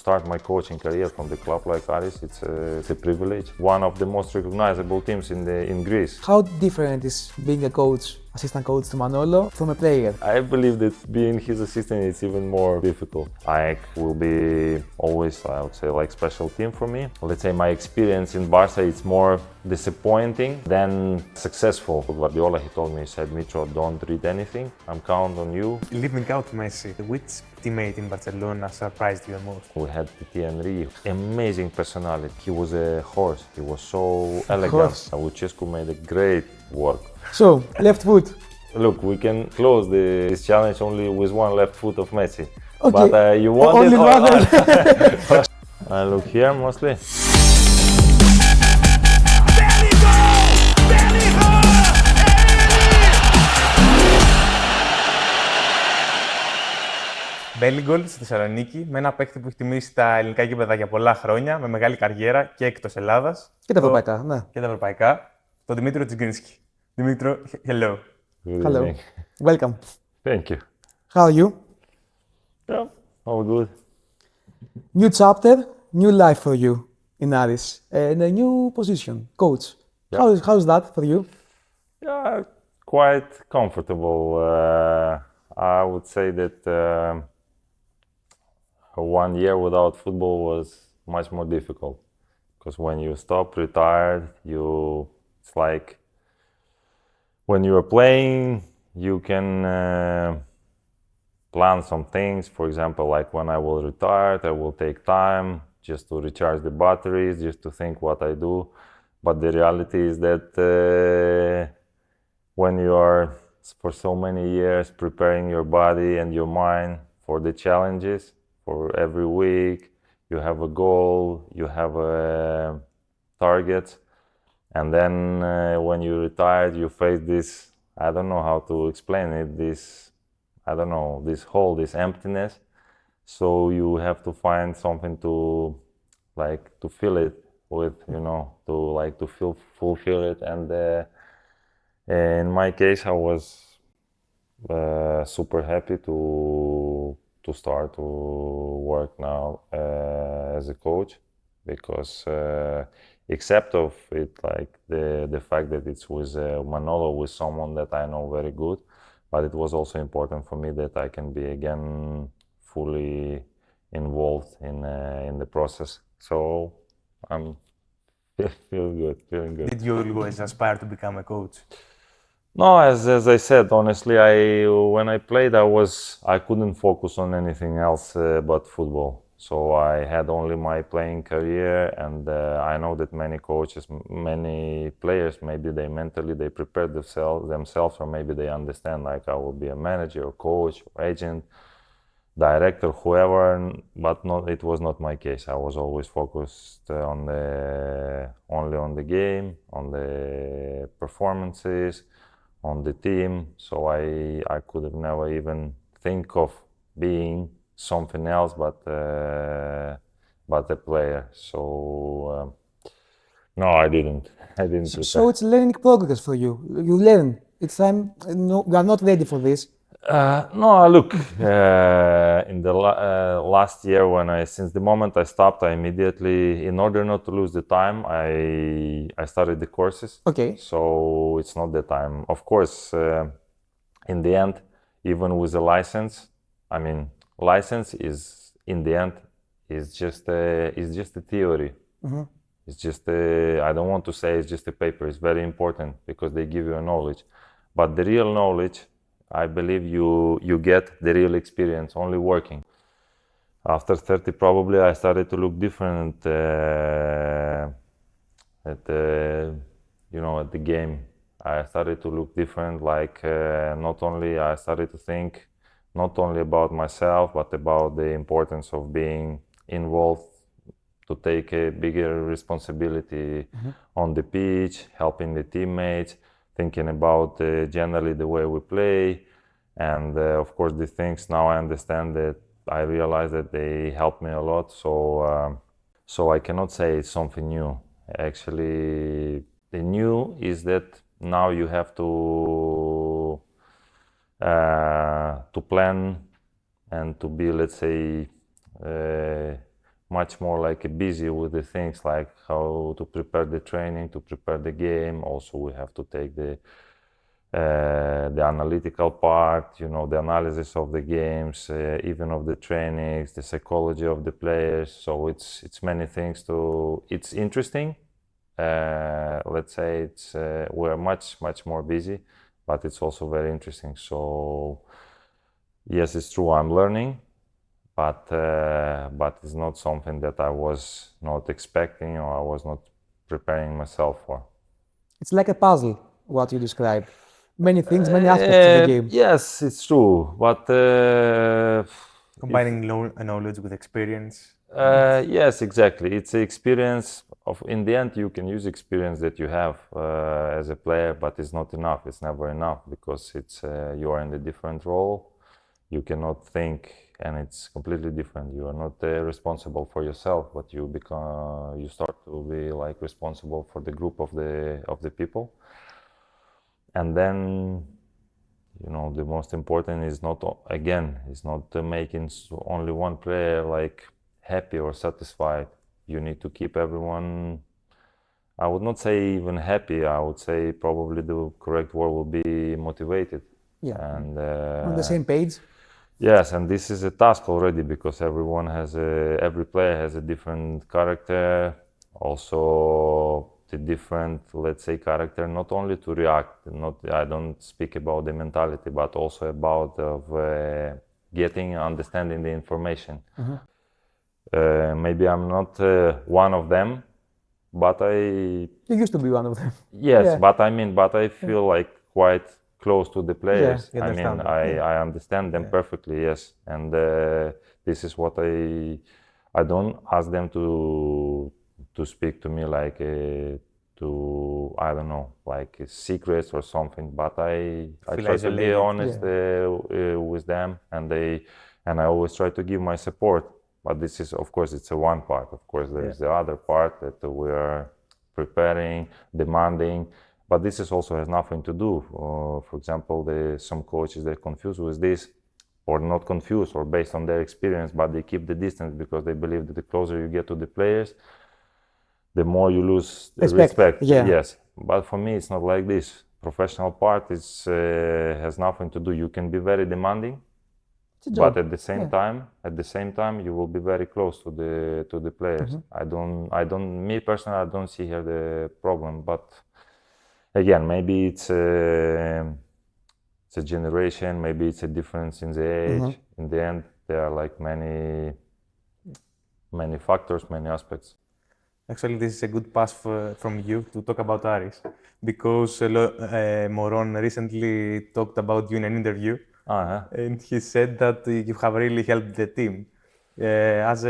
start my coaching career from the club like Άρης, it's a privilege. One of the most recognizable teams in Greece. How different is being a coach, assistant coach to Manolo, from a player? I believe that being his assistant is even more difficult. Will be always, I would say, like special team for me. Let's say my experience in Barca, it's more disappointing than successful. Guardiola, he told me, he said, Dmítρο, don't read anything. I'm counting on you. Leaving out Messi, which teammate in Barcelona surprised you the most? We had Titi Henry, amazing personality. He was a horse. He was so elegant. Lucescu made a great work. So, left foot. Look, we can close this challenge only with one left foot of Messi. Okay. But you want only it? Or... I look here mostly. Belligol στη Θεσσαλονίκη, με ένα παίκτη που έχει τιμήσει τα ελληνικά γήπεδα για πολλά χρόνια, με μεγάλη καριέρα και εκτός Ελλάδας. Και τα ευρωπαϊκά, ναι. Και τα ευρωπαϊκά. Τον Ντμίτρο Τσιγκρίνσκι. Ντμίτρο, hello. Hello. Welcome. Thank you. How are you? Yeah, all good. New chapter, new life for you in Άρης, and a new position, coach. Yeah. How's that for you? Yeah, quite comfortable. I would say that 1 year without football was much more difficult, because when you stop, retired, it's like when you are playing, you can plan some things. For example, like when I will retire, I will take time just to recharge the batteries, just to think what I do. But the reality is that when you are for so many years preparing your body and your mind for the challenges, for every week, you have a goal, you have a target, and then when you retired, you face this, I don't know how to explain it, this hole, this emptiness. So you have to find something to fill it with, to fulfill it. And in my case, I was super happy to start to work now as a coach, because except of it, like the fact that it's with Manolo, with someone that I know very good, but it was also important for me that I can be again fully involved in the process. So I'm feeling good. Did you always aspire to become a coach? No, as I said, honestly, when I played, I couldn't focus on anything else but football. So I had only my playing career, and I know that many coaches, many players, maybe they mentally prepare themselves, or maybe they understand like I will be a manager, or coach, or agent, director, whoever. But it was not my case. I was always focused only on the game, on the performances, on the team. So I could have never even think of being something else but a player. So no, I didn't. So it's learning progress for you. You learn. It's time. No, you are not ready for this. No, look. In the last year, since the moment I stopped, I immediately, in order not to lose the time, I started the courses. Okay. So it's not that I'm. Of course, in the end, even with a license, I mean, license is in the end is just a theory. Mm-hmm. It's just I don't want to say it's just a paper. It's very important because they give you a knowledge, but the real knowledge, I believe you get the real experience only working. After 30, probably I started to look different at the game. I started to look different. Like not only I started to think not only about myself, but about the importance of being involved, to take a bigger responsibility on the pitch, helping the teammates, thinking about generally the way we play, and of course the things now I understand that I realize that they help me a lot. So I cannot say it's something new. Actually, the new is that now you have to plan and to be, let's say, much more like busy with the things like how to prepare the training, to prepare the game. Also, we have to take the analytical part, you know, the analysis of the games, even of the trainings, the psychology of the players. So it's many things to. It's interesting. Let's say we're much more busy, but it's also very interesting. So yes, it's true. I'm learning, but it's not something that I was not expecting or I was not preparing myself for. It's like a puzzle, what you describe. Many things, many aspects of the game. Yes, it's true, but Combining knowledge with experience. yes, exactly. It's the experience of. In the end, you can use experience that you have as a player, but it's not enough. It's never enough because it's you are in a different role. You cannot think, and it's completely different. You are not responsible for yourself, but you start to be like responsible for the group of the people. And then, you know, the most important is not making only one player like happy or satisfied. You need to keep everyone, I would not say even happy, I would say probably the correct word will be motivated. Yeah. And on the same page. Yes, and this is a task already because every player has a different character, also the different, let's say, character, not only to react, I don't speak about the mentality, but also about getting, understanding the information. Maybe I'm not one of them, but You used to be one of them. yes, Yeah. but I feel like quite close to the players. you I mean, understand them. I understand them perfectly, yes. And this is what I don't ask them to speak to me like to, I don't know, like secrets or something, but I try to be honest with them, and I always try to give my support. But this is, of course, it's a one part. Of course, there is the other part that we are preparing, demanding. But this also has nothing to do. For example, some coaches, they're confused with this, or not confused, or based on their experience, but they keep the distance because they believe that the closer you get to the players, the more you lose respect. Yeah. Yes, but for me, it's not like this. Professional part has nothing to do. You can be very demanding, but at the same time, you will be very close to the players. Me personally, I don't see here the problem, but. Again, maybe it's a generation, maybe it's a difference in the age. In the end, there are like many factors, many aspects. Actually, this is a good pass from you to talk about Άρης, because Moron recently talked about you in an interview, and he said that you have really helped the team. As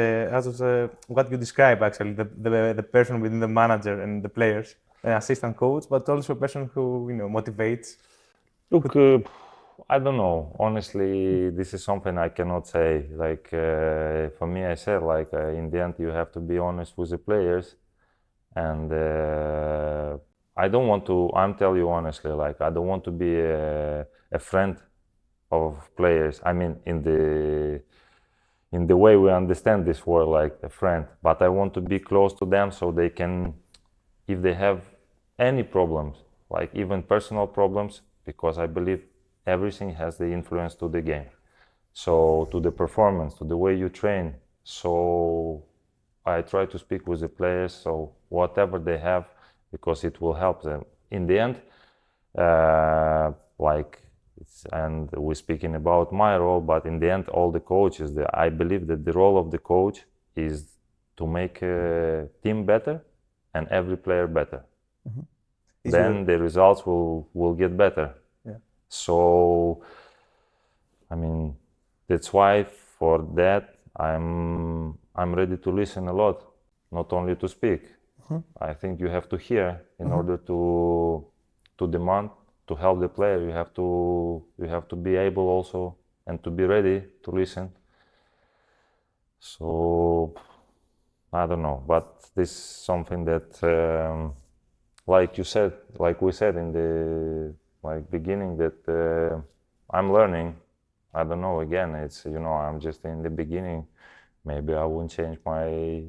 what you describe, actually, the person within the manager and the players. An assistant coach, but also a person who, you know, motivates. Look, I don't know. Honestly, this is something I cannot say. Like for me, I said like in the end, you have to be honest with the players, and I don't want to. I'm telling you honestly, like I don't want to be a friend of players. I mean, in the way we understand this word, like a friend. But I want to be close to them so they can. If they have any problems, like even personal problems, because I believe everything has the influence to the game. So to the performance, to the way you train. So I try to speak with the players, so whatever they have, because it will help them. In the end, and we're speaking about my role, but in the end, all the coaches, I believe that the role of the coach is to make a team better and every player better. Then the results will get better. Yeah. So, I mean, that's why for that I'm ready to listen a lot, not only to speak. I think you have to hear in order to demand, to help the player. You have to be able also and to be ready to listen. So I don't know, but this is something that, like you said, like we said in the beginning, that I'm learning. I don't know. Again, it's I'm just in the beginning. maybe I will change my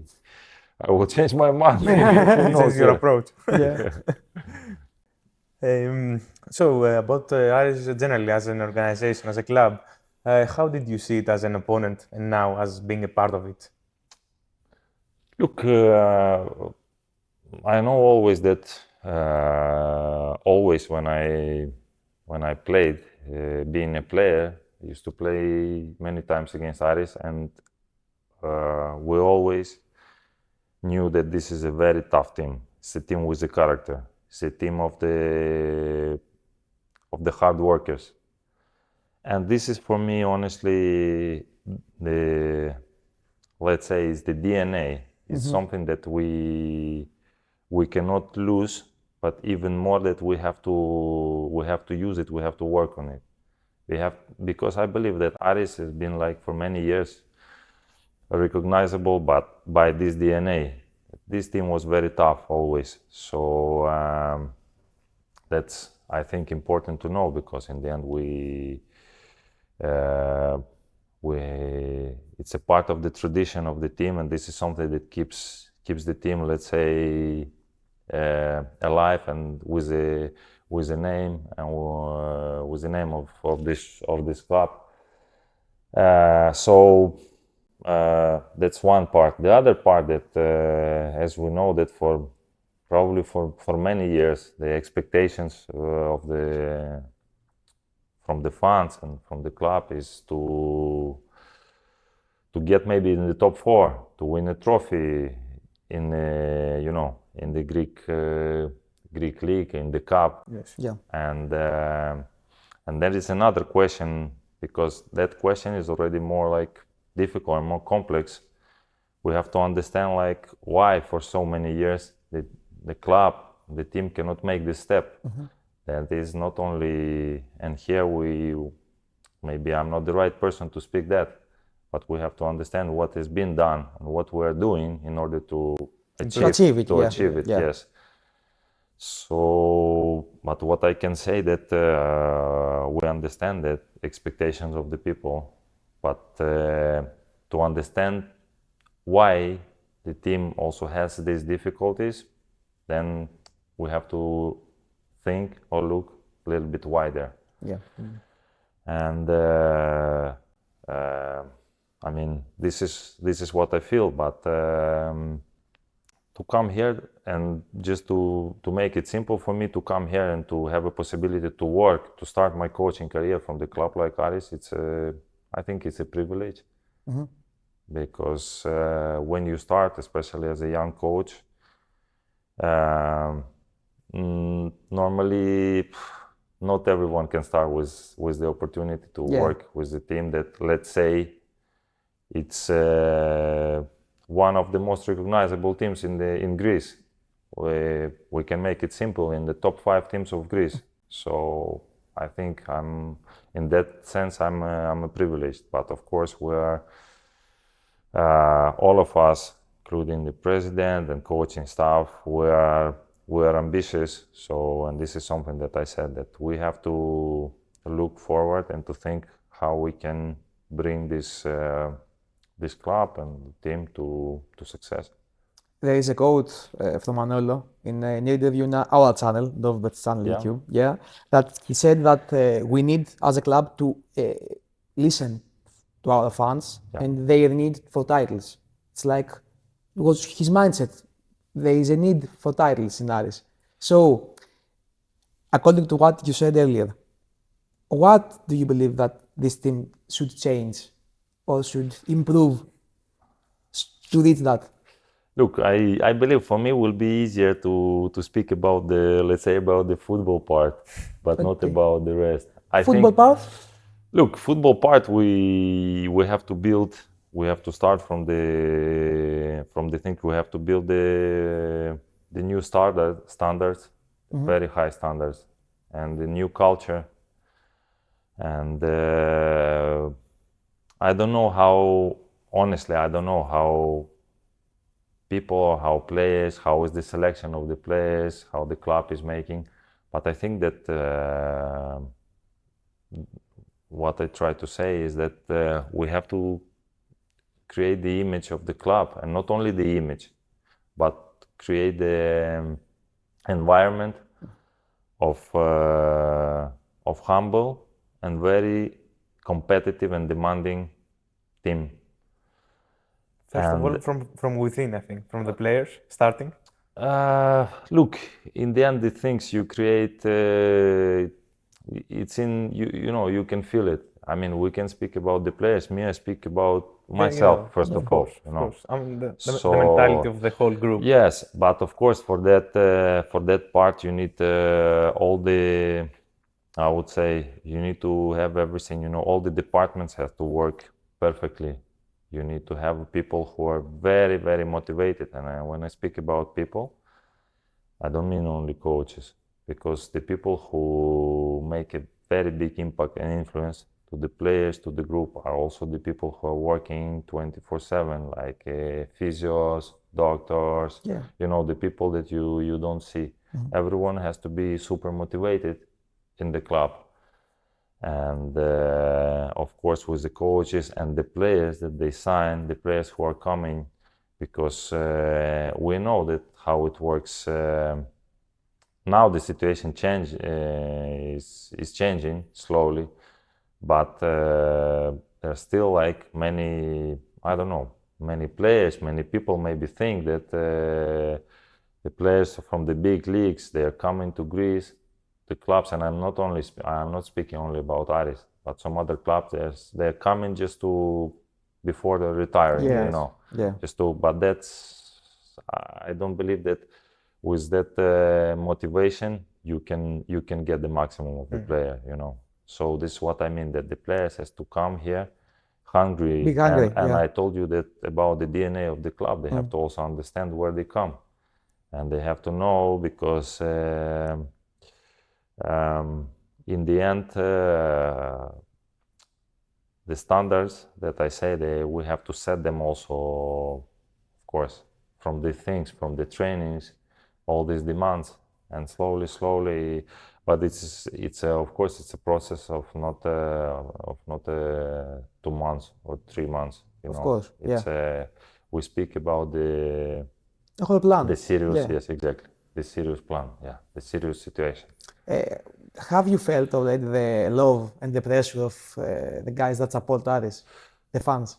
mind. This is your approach. Yeah. So about Aris generally as an organization, as a club, how did you see it as an opponent and now as being a part of it? Look, I know always that always when I played, being a player, I used to play many times against Aris, and we always knew that this is a very tough team. It's a team with a character. It's a team of the hard workers. And this is for me, honestly, let's say, is the DNA. It's something that we cannot lose, but even more that we have to use it. We have to work on it. Because I believe that Aris has been like for many years recognizable, but by this DNA. This team was very tough always. So that's, I think, important to know, because in the end it's a part of the tradition of the team, and this is something that keeps the team, let's say, alive and with a name and with the name of this club. So that's one part. The other part that, as we know, that probably for many years the expectations from the fans and from the club is to get maybe in the top 4, to win a trophy in the Greek league, in the cup. Yes. Yeah. And there is another question, because that question is already more like difficult and more complex. We have to understand like why for so many years the club, the team cannot make this step. That is not only, and here maybe I'm not the right person to speak that, but we have to understand what has been done and what we are doing in order to achieve it. Yeah. Yes. So, but what I can say that we understand that expectations of the people, but to understand why the team also has these difficulties, then we have to think or look a little bit wider. Yeah. And I mean, this is what I feel, but to come here and just to make it simple for me to come here and to have a possibility to work, to start my coaching career from the club like Aris, I think it's a privilege. Because when you start, especially as a young coach, normally not everyone can start with the opportunity to work with a team that, let's say, it's one of the most recognizable teams in Greece. We can make it simple, in the top 5 teams of Greece. So I think in that sense I'm a privileged. But of course we are all of us, including the president and coaching staff, we are ambitious. So, and this is something that I said, that we have to look forward and to think how we can bring this club and team to success. There is a quote from Manolo in an interview on our channel, Dovbet's channel, YouTube, that he said that we need, as a club, to listen to our fans and their need for titles. It's like, it was his mindset. There is a need for titles in Aris. So, according to what you said earlier, what do you believe that this team should change or should improve to reach that? Look, I believe for me it will be easier to speak about the football part, but not about the rest. Football part? Look, football part we have to build. We have to start from the thing. We have to build the new standards, very high standards, and the new culture. And I don't know how. Honestly, I don't know how people, how players, how is the selection of the players, how the club is making. But I think that what I try to say is that we have to create the image of the club, and not only the image, but create the environment of humble and very competitive and demanding team. First of all, from within, I think, from the players starting. Look, in the end, the things you create, it's in you. You know, you can feel it. I mean, we can speak about the players. Me, I speak about myself first of all. You know, the mentality of the whole group. Yes, but of course, for that part, you need all the. I would say you need to have everything. You know, all the departments have to work perfectly. You need to have people who are very, very motivated. And when I speak about people, I don't mean only coaches, because the people who make a very big impact and influence to the players, to the group, are also the people who are working 24/7, like physios, doctors, you know, the people that you don't see. Everyone has to be super motivated in the club. And of course with the coaches and the players that they sign, the players who are coming, because we know that how it works. Now the situation is changing slowly, but there's still like many, I don't know, many players, many people maybe think that the players from the big leagues, they are coming to Greece, the clubs, and I'm not speaking only about Άρης, but some other clubs, they're coming just to, before they're retiring, you know, just to, but that's, I don't believe that with that motivation, you can get the maximum of the player, you know. So this is what I mean, that the players has to come here hungry. Be hungry, and I told you that about the DNA of the club, they have to also understand where they come. And they have to know, because in the end, the standards that I say, we have to set them also, of course, from the things, from the trainings, all these demands, and slowly, but it's of course it's a process of not 2 months or 3 months. You know, of course, it's we speak about the whole plan. The serious, yes, exactly. The serious plan, the serious situation. Have you felt already the love and the pressure of the guys that support Άρης, the fans?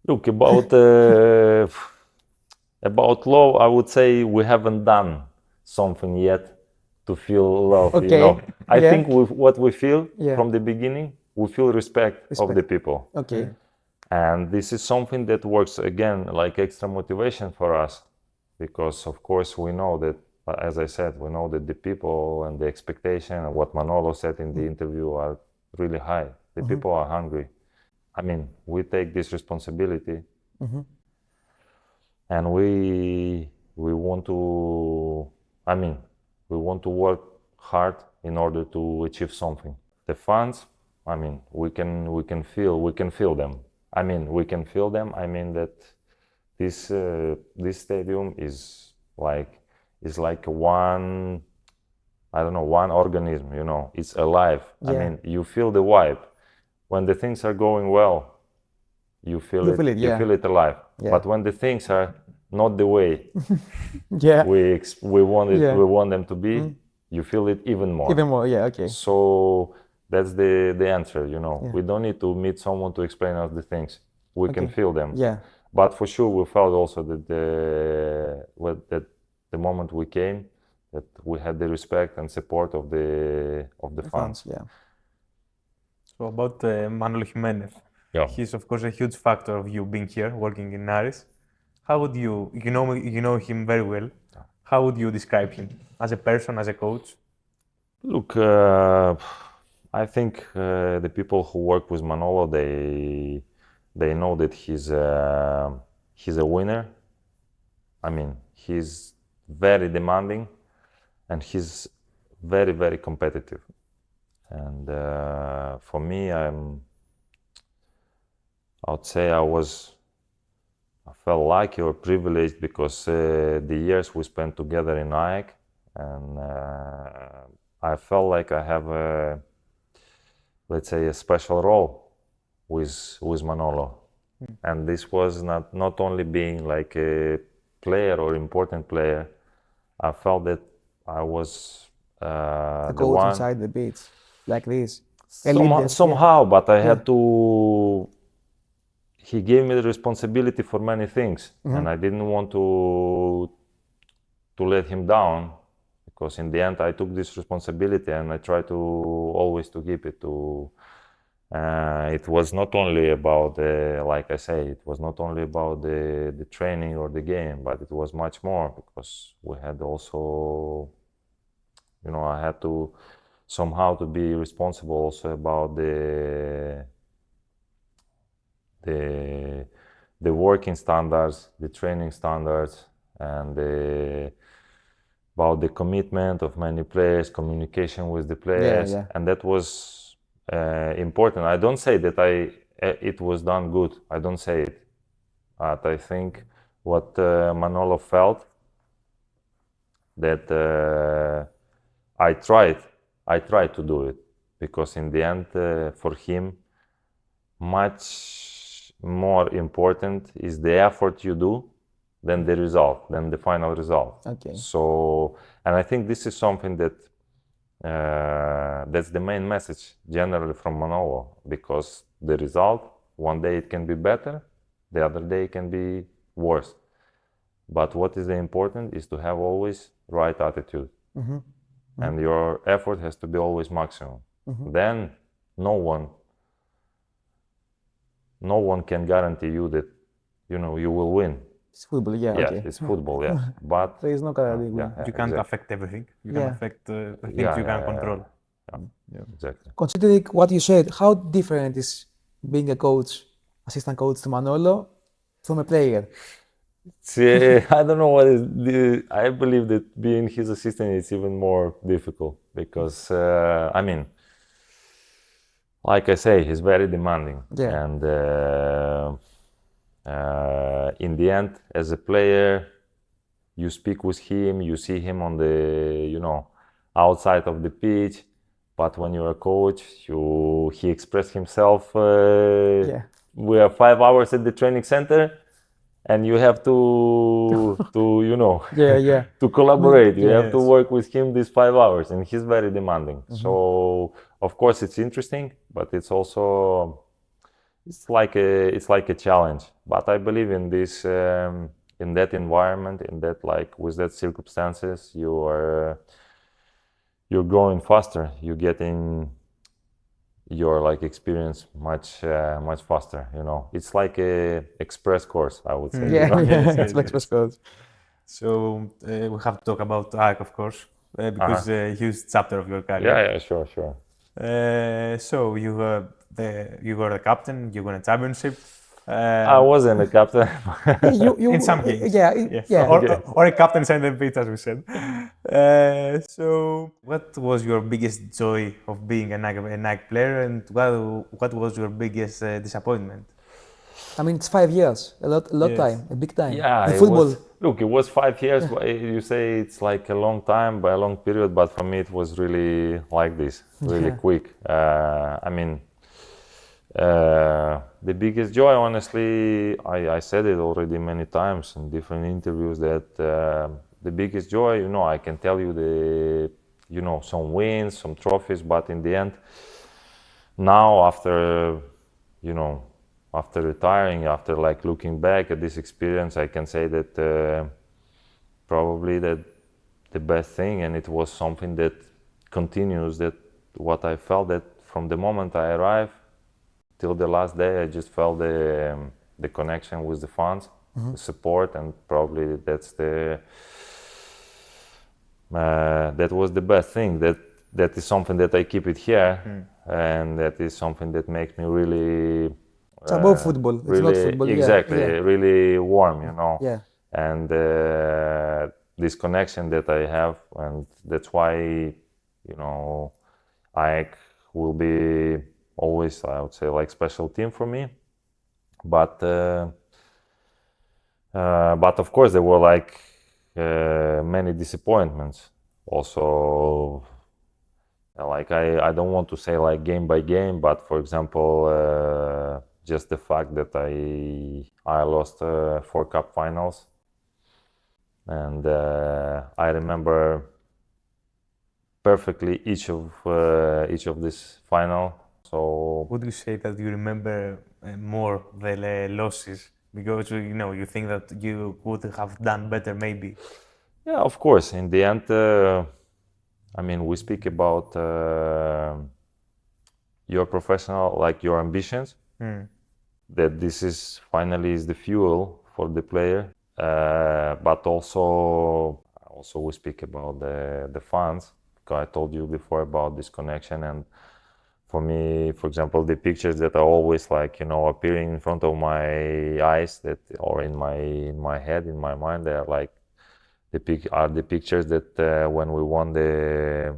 Look, about love, I would say we haven't done something yet to feel love. Okay. You know, I think what we feel from the beginning, we feel respect of the people. Okay. And this is something that works again like extra motivation for us, because of course we know that, as I said, we know that the people and the expectation and what Manolo said in the interview are really high. The people are hungry. I mean, we take this responsibility, and we want to. I mean, we want to work hard in order to achieve something. The fans, I mean, we can feel them. I mean, we can feel them. I mean that this stadium is like one, I don't know, one organism, you know, it's alive. I mean, you feel the vibe. When the things are going well, you feel it alive. But when the things are not the way we want them to be, you feel it even more. Even more, okay. So that's the answer, you know. We don't need to meet someone to explain us the things. We can feel them. But for sure, we felt also that the moment we came, that we had the respect and support of the fans. So about Manolo Jimenez, he's of course a huge factor of you being here, working in Άρης. How would you know him very well? How would you describe him as a person, as a coach? Look, I think the people who work with Manolo, they know that he's a winner. I mean, he's very demanding, and he's very, very competitive. And for me, I would say I felt lucky or privileged, because the years we spent together in AEK, and I felt like I have let's say a special role with Manolo. And this was not only being like a player or important player. I felt that I was The the coach one inside the pitch, like this. A leader, somehow, but I had to. He gave me the responsibility for many things, and I didn't want to let him down, because in the end I took this responsibility and I tried to always to keep it to. It was not only about like I say, it was not only about the training or the game, but it was much more, because we had also, I had to somehow to be responsible also about the working standards, the training standards, and about the commitment of many players, communication with the players, and that was important. I don't say that it was done good. I don't say it, but I think what Manolo felt, that I tried to do it, because in the end, for him, much more important is the effort you do than the result, than the final result. Okay. So, and I think this is something that that's the main message generally from Manolo, because the result, one day it can be better, the other day it can be worse. But what is the important is to have always right attitude. And your effort has to be always maximum. Then no one can guarantee you that you will win. It's football, yeah. Yes, Okay. it's football, yes. But There is no guarantee. You can't affect everything. You can affect the things you can control. Exactly. Considering what you said, how different is being a coach, assistant coach to Manolo, from a player? See, I don't know what is. I believe that being his assistant is even more difficult, because like I say, he's very demanding, and in the end, as a player, you speak with him, you see him on the outside of the pitch, but when you're a coach, he expressed himself. We are 5 hours at the training center, and you have to to collaborate. You have to work with him these 5 hours, and he's very demanding. So of course it's interesting, but it's also it's like a challenge. But I believe in this in that environment, in that with that circumstances, you're growing faster. You're getting your experience much faster. It's like a express course, I would say. It's like express course. So we have to talk about Ark, of course, because a huge chapter of your career. Yeah, sure. So you were the captain. You won a championship. I wasn't a captain. In some games. Or a captain on the pitch, as we said. So what was your biggest joy of being a Nike player, and what was your biggest disappointment? I mean, it's 5 years, a lot time, a big time. Yeah, in football. It was 5 years. You say it's like a long time, by a long period, but for me it was really like this, really quick. The biggest joy, honestly, I said it already many times in different interviews, that the biggest joy, I can tell you some wins, some trophies, but in the end, now after retiring, after looking back at this experience, I can say that probably that the best thing, and it was something that continues, that what I felt, that from the moment I arrived till the last day, I just felt the connection with the fans, the support, and probably that's that was the best thing. That is something that I keep it here, and that is something that makes me really. It's above football. It's really, not football. Exactly, really warm, Yeah. And this connection that I have, and that's why, I will be always, I would say, special team for me. But of course there were many disappointments. Also, I don't want to say game by game, but for example, just the fact that I lost 4 cup finals, and I remember perfectly each of this final. So would you say that you remember more the losses because you think that you would have done better maybe? Yeah, of course. In the end, I mean, we speak about your professional, like your ambitions. That this is finally is the fuel for the player, but also we speak about the fans. Because I told you before about this connection, and for me, for example, the pictures that are always like appearing in front of my eyes, that or in my head, in my mind, they are like the pictures that when we won the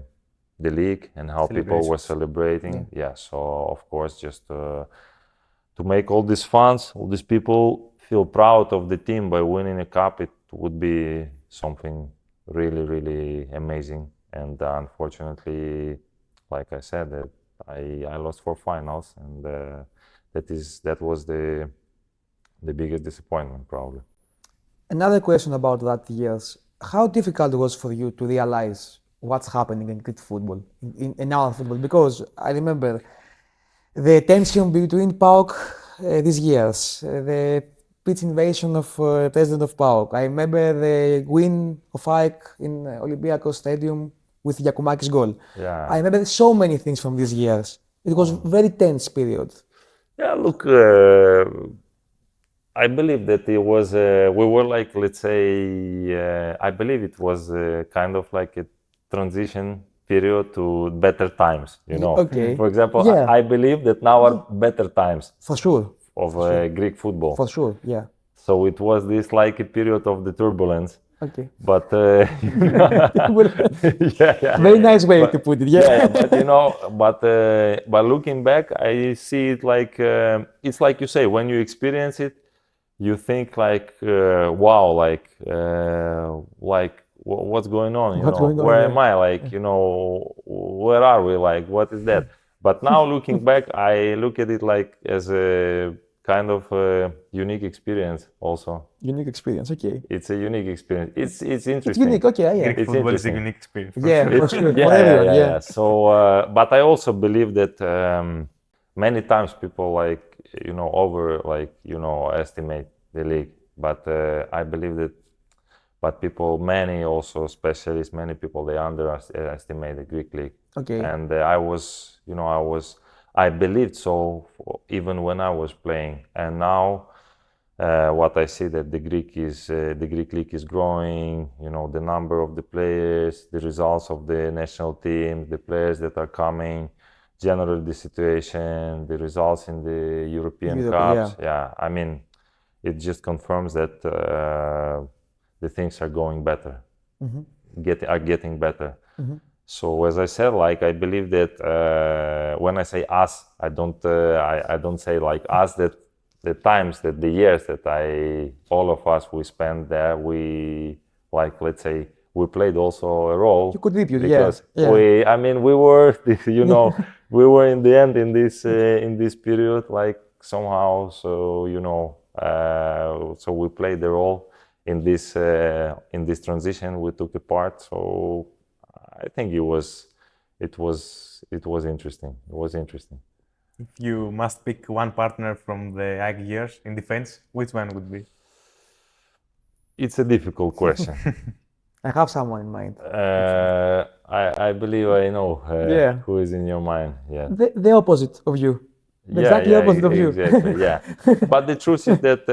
league and how people were celebrating. Yeah, so of course, just to make all these fans, all these people feel proud of the team by winning a cup, it would be something really, really amazing. And unfortunately, like I said, that I lost 4 finals, and that was the biggest disappointment, probably. Another question about that years. How difficult it was for you to realize what's happening in Greek football, in our football? Because I remember the tension between PAOK these years, the pitch invasion of president of PAOK. I remember the win of AEK in Olympiacos Stadium with Giacomakis goal. Yeah. I remember so many things from these years. It was a very tense period. Yeah, look, I believe that it was, we were like, let's say, I believe it was kind of like a transition period to better times, Okay. For example, I believe that now are better times. For sure. Of Greek football. For sure, yeah. So it was this like a period of the turbulence. Okay. But very nice way to put it. But looking back, I see it like it's like you say, when you experience it, you think like wow, like what's going on? Where am I? Like where are we? Like what is that? But now looking back, I look at it like as a kind of a unique experience also. Unique experience, okay. It's a unique experience. It's interesting. It's unique, okay, yeah. Greek football is a unique experience. For sure. Yeah. So, but I also believe that many times people estimate the league. But I believe that, many also specialists, many people, they underestimate the Greek league. Okay. And I believed so even when I was playing, and now what I see that the Greek league is growing. The number of the players, the results of the national team, the players that are coming, generally the situation, the results in the European Cups. Yeah, I mean, it just confirms that the things are going better, are getting better. So as I said, like I believe that when I say us, I don't say like us, that the times, that the years that all of us we spent there, we, like, let's say, we played also a role. You contribute, because yeah. we were, we were in the end in this period, like somehow. So so we played the role in this transition. We took a part. So I think it was interesting. It was interesting. If you must pick one partner from the AEK years in defense, which one would be? It's a difficult question. I have someone in mind. I believe I know who is in your mind. Yeah. The opposite of you. Exactly opposite of you. Exactly. Yeah. But the truth is that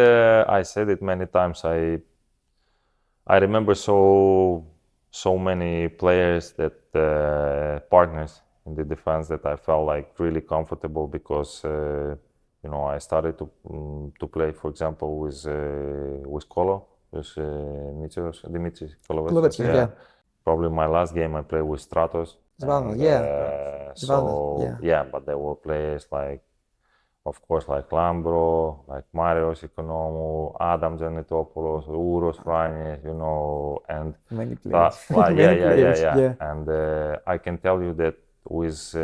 I said it many times. I remember so many players that partners in the defense that I felt like really comfortable, because I started to play, for example, with Kolo, with Dmítro Tsιγκρίνσκι. Yeah. Probably my last game I played with Stratos. But there were players like, of course, like Lambro, like Marios Economou, Adam Giannitopoulos, Ouros Franies, and many players. Yeah. And I can tell you that with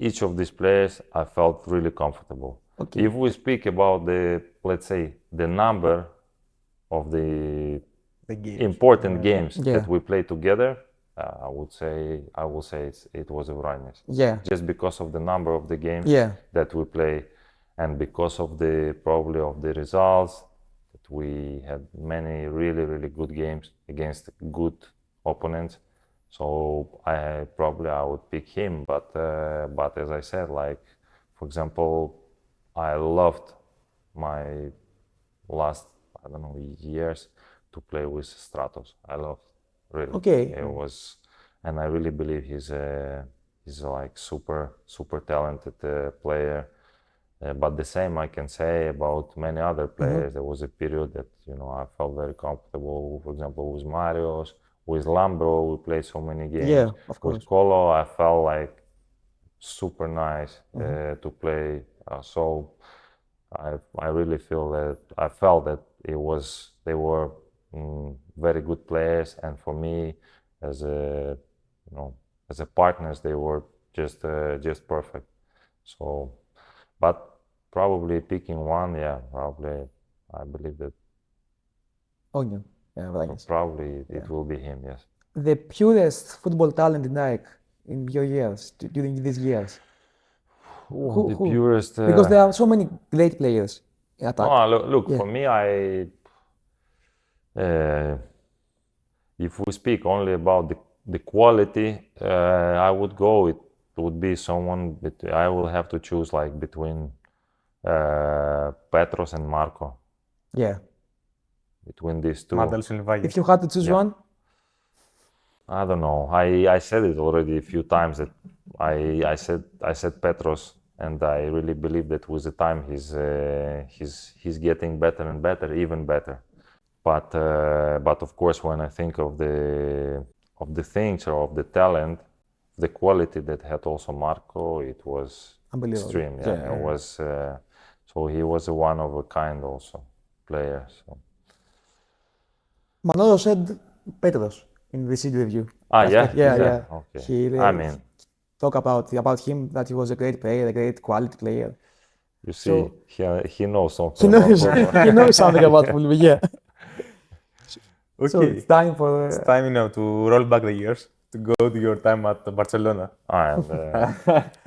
each of these players, I felt really comfortable. Okay. If we speak about let's say, the number of the games. important games that we played together, I will say it was Euronius. Yeah. Just because of the number of the games that we play, and because of probably of the results, that we had many really, really good games against good opponents. So I would pick him, but as I said, like, for example, I loved my last, years to play with Stratos. I loved, really. Okay. It was, and I really believe he's like super talented player. But the same I can say about many other players. There was a period that I felt very comfortable. For example, with Marios, with Lambro, we played so many games. Yeah, of course. With Colo, I felt like super nice to play. So I really felt that they were very good players, and for me, as a partners, they were just perfect. So, but probably picking one, probably I believe that. Onion. Yeah, probably it will be him. Yes. The purest football talent in Nike in your years, during these years. The purest. Because there are so many great players in attack. Look, for me, if we speak only about the quality, I would go. It would be someone. I will have to choose like between Petros and Marco. Yeah. Between these two. If you had to choose one. I don't know. I said it already a few times that I said Petros, and I really believe that with the time he's getting better and better, even better. But of course, when I think of the things or of the talent, the quality that had also Marco, it was extreme. Yeah. It was. So he was a one of a kind also player. So. Manolo said Petros in this interview. Yeah. Okay. He talk about him that he was a great player, a great quality player. You see, he knows something. He knows something about football. Yeah. Okay. So it's time for. It's time now to roll back the years, to go to your time at Barcelona.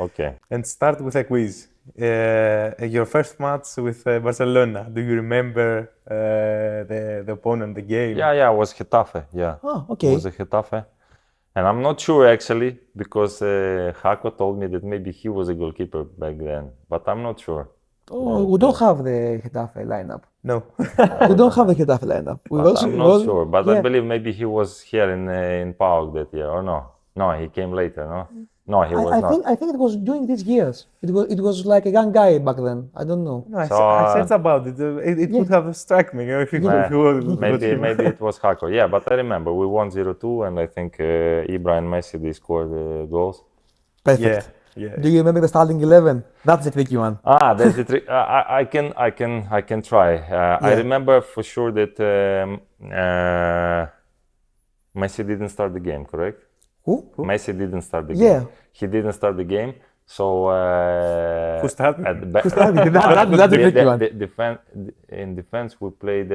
Okay. And start with a quiz. Your first match with Barcelona. Do you remember the opponent, the game? Yeah, it was Getafe. Yeah. Oh, okay. It was a Getafe. And I'm not sure actually, because Jaco told me that maybe he was a goalkeeper back then, but I'm not sure. Oh, we don't have the Getafe lineup. No. We don't have the Getafe lineup. I'm not sure, but I believe maybe he was here in PAOK that year, or no? No, he came later, no? No, he was not. I think it was during these years. It was like a young guy back then. I don't know. No, I searched about it. It would have struck me if he was. Maybe it was Jaco. Yeah, but I remember we won 0-2, and I think Ibra and Messi, they scored goals. Perfect. Yeah. Do you remember the starting 11? That's the tricky one. That's the trick. I can try. I remember for sure that Messi didn't start the game, correct? Who? Messi didn't start the game. Yeah. He didn't start the game. So who started? Who started? That's the tricky one. In defense, we played.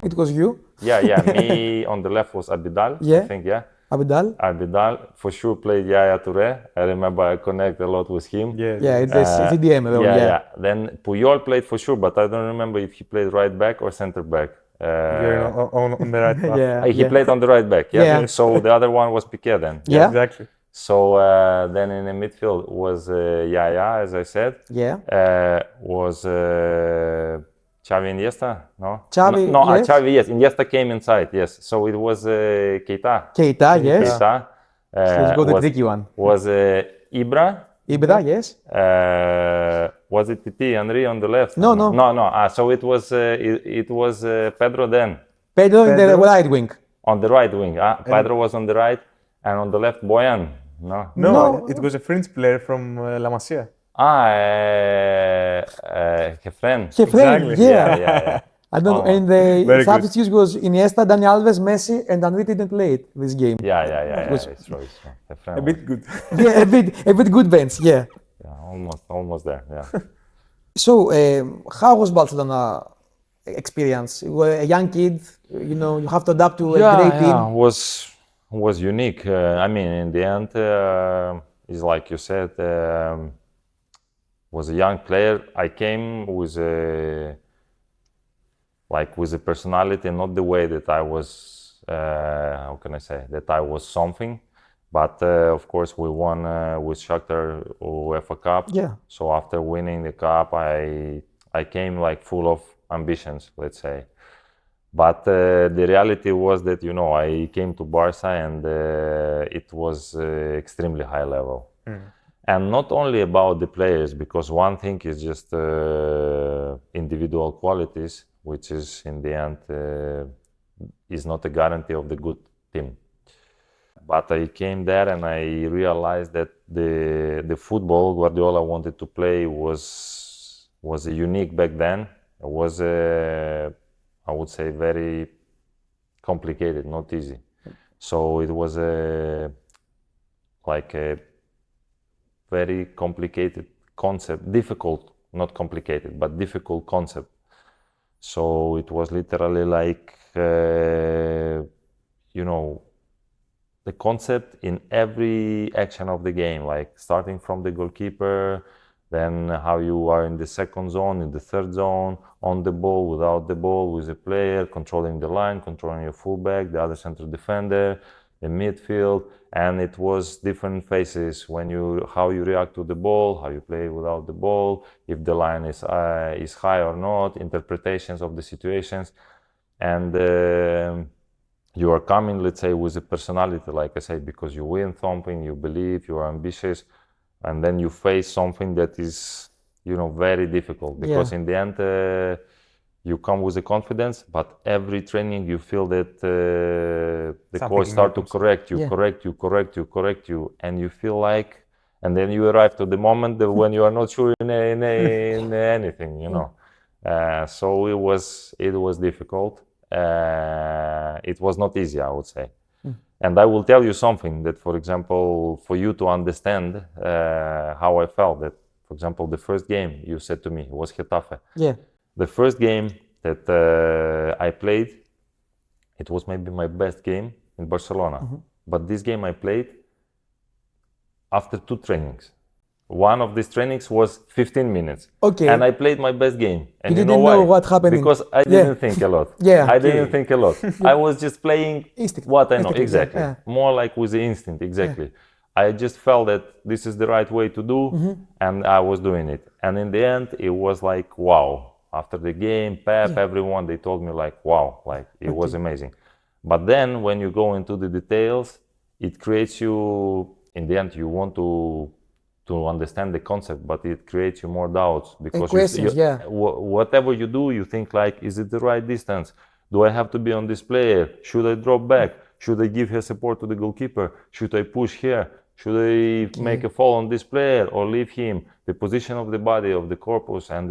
It was you? Yeah. Me on the left was Abidal. Yeah. I think, yeah. Abidal for sure played Yaya Touré. I remember I connect a lot with him. Yeah, it's a CDM. Yeah. Then Puyol played for sure, but I don't remember if he played right back or center back. On the right back. He played on the right back. Yeah. So the other one was Piqué then. Yeah, exactly. So then in the midfield was Yaya, as I said. Yeah. Was Xavi Iniesta? No. Xavi, yes. Xavi, yes. Iniesta came inside. Yes. So it was Keita. Keita, yes. Keita. Let's go the tricky one. Was Ibra. Ibra, yes. Was it Titi Henry on the left? No. So it was Pedro then. Pedro in the right wing. On the right wing. Pedro was on the right, and on the left Boyan. No, it was a French player from La Masia. Kefren. Exactly. Yeah. I don't know. And the substitutes was Iniesta, Dani Alves, Messi, and Henry didn't play it this game. Yeah. It's true. A bit good. Yeah, a bit good bench. Yeah. Yeah, almost there. Yeah. So, how was Barcelona experience? You were a young kid. You have to adapt to a great team. Yeah, was unique. I mean, in the end, is like you said, was a young player. I came with a personality, not the way that I was. How can I say that I was something? But of course, we won with Sahktar UEFA Cup. Yeah. So after winning the cup, I came like full of ambitions, let's say. But the reality was that I came to Barca and it was extremely high level. And not only about the players, because one thing is just individual qualities, which is in the end is not a guarantee of the good team. But I came there and I realized that the football Guardiola wanted to play was unique back then. It was, I would say, very complicated, not easy. So it was like a very complicated concept, difficult, not complicated, but difficult concept. So it was literally like, the concept in every action of the game, like starting from the goalkeeper, then how you are in the second zone, in the third zone, on the ball, without the ball, with the player, controlling the line, controlling your fullback, the other center defender, the midfield, and it was different phases how you react to the ball, how you play without the ball, if the line is high or not, interpretations of the situations, and you are coming, let's say, with a personality, like I said, because you win something, you believe, you are ambitious, and then you face something that is, very difficult. Because in the end, you come with a confidence, but every training you feel that the coach start to correct you, and you feel like, and then you arrive to the moment when you are not sure in anything, So it was difficult. It was not easy, I would say. And I will tell you something that, for example, for you to understand how I felt, that, for example, the first game you said to me was Getafe. Yeah. The first game that I played, it was maybe my best game in Barcelona. But this game I played after 2 trainings. One of these trainings was 15 minutes. Okay. And I played my best game. And you know didn't why? know what happened. Because I didn't think a lot. Yeah. I didn't think a lot. I was just playing Instinct. what I know. Instinct, Exactly. yeah. More like with the instinct. Exactly. I just felt that this is the right way to do, and I was doing it. And in the end, it was like, wow. After the game, Pep, everyone, they told me like, wow, like it was amazing. But then when you go into the details, it creates you, in the end, you want to understand the concept, but it creates you more doubts, because whatever you do, you think like, is it the right distance? Do I have to be on this player? Should I drop back? Should I give her support to the goalkeeper? Should I push here? Should I make a fall on this player or leave him? The position of the body, of the corpus, and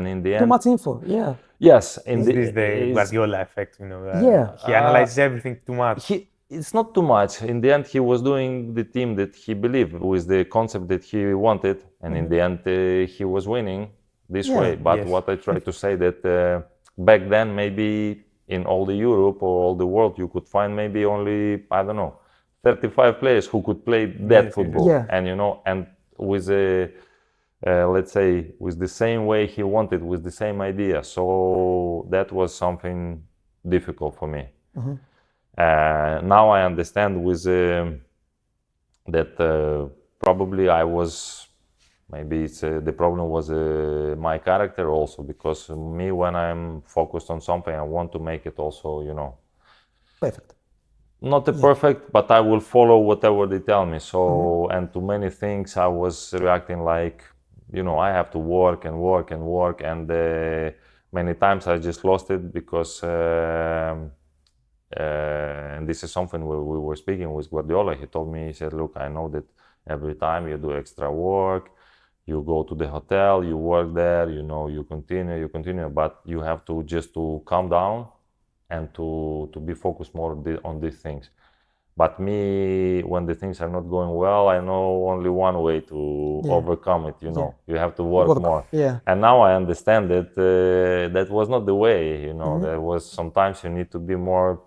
in the end, too much info. Yeah. Yes, This is the Guardiola effect, Yeah. He analyzes everything too much. It's not too much. In the end, he was doing the team that he believed, with the concept that he wanted, and in the end, he was winning this way. But what I try to say that back then, maybe in all the Europe or all the world, you could find maybe only, I don't know, 35 players who could play that football. Yeah. And and with let's say, with the same way he wanted, with the same idea. So that was something difficult for me. Now I understand with that probably I was, maybe the problem was my character also, because me, when I'm focused on something, I want to make it also, Perfect. Not perfect, but I will follow whatever they tell me. So, and to many things I was reacting like, I have to work and work and work, and many times I just lost it, because and this is something where we were speaking with Guardiola. He told me, he said, look, I know that every time you do extra work, You go to the hotel, you work there, you know, you continue, but you have to just to calm down and to be focused more on these things. But me, when the things are not going well, I know only one way to overcome it, you know. You have to work more. Yeah. And now I understand that that was not the way, you know. There was sometimes you need to be more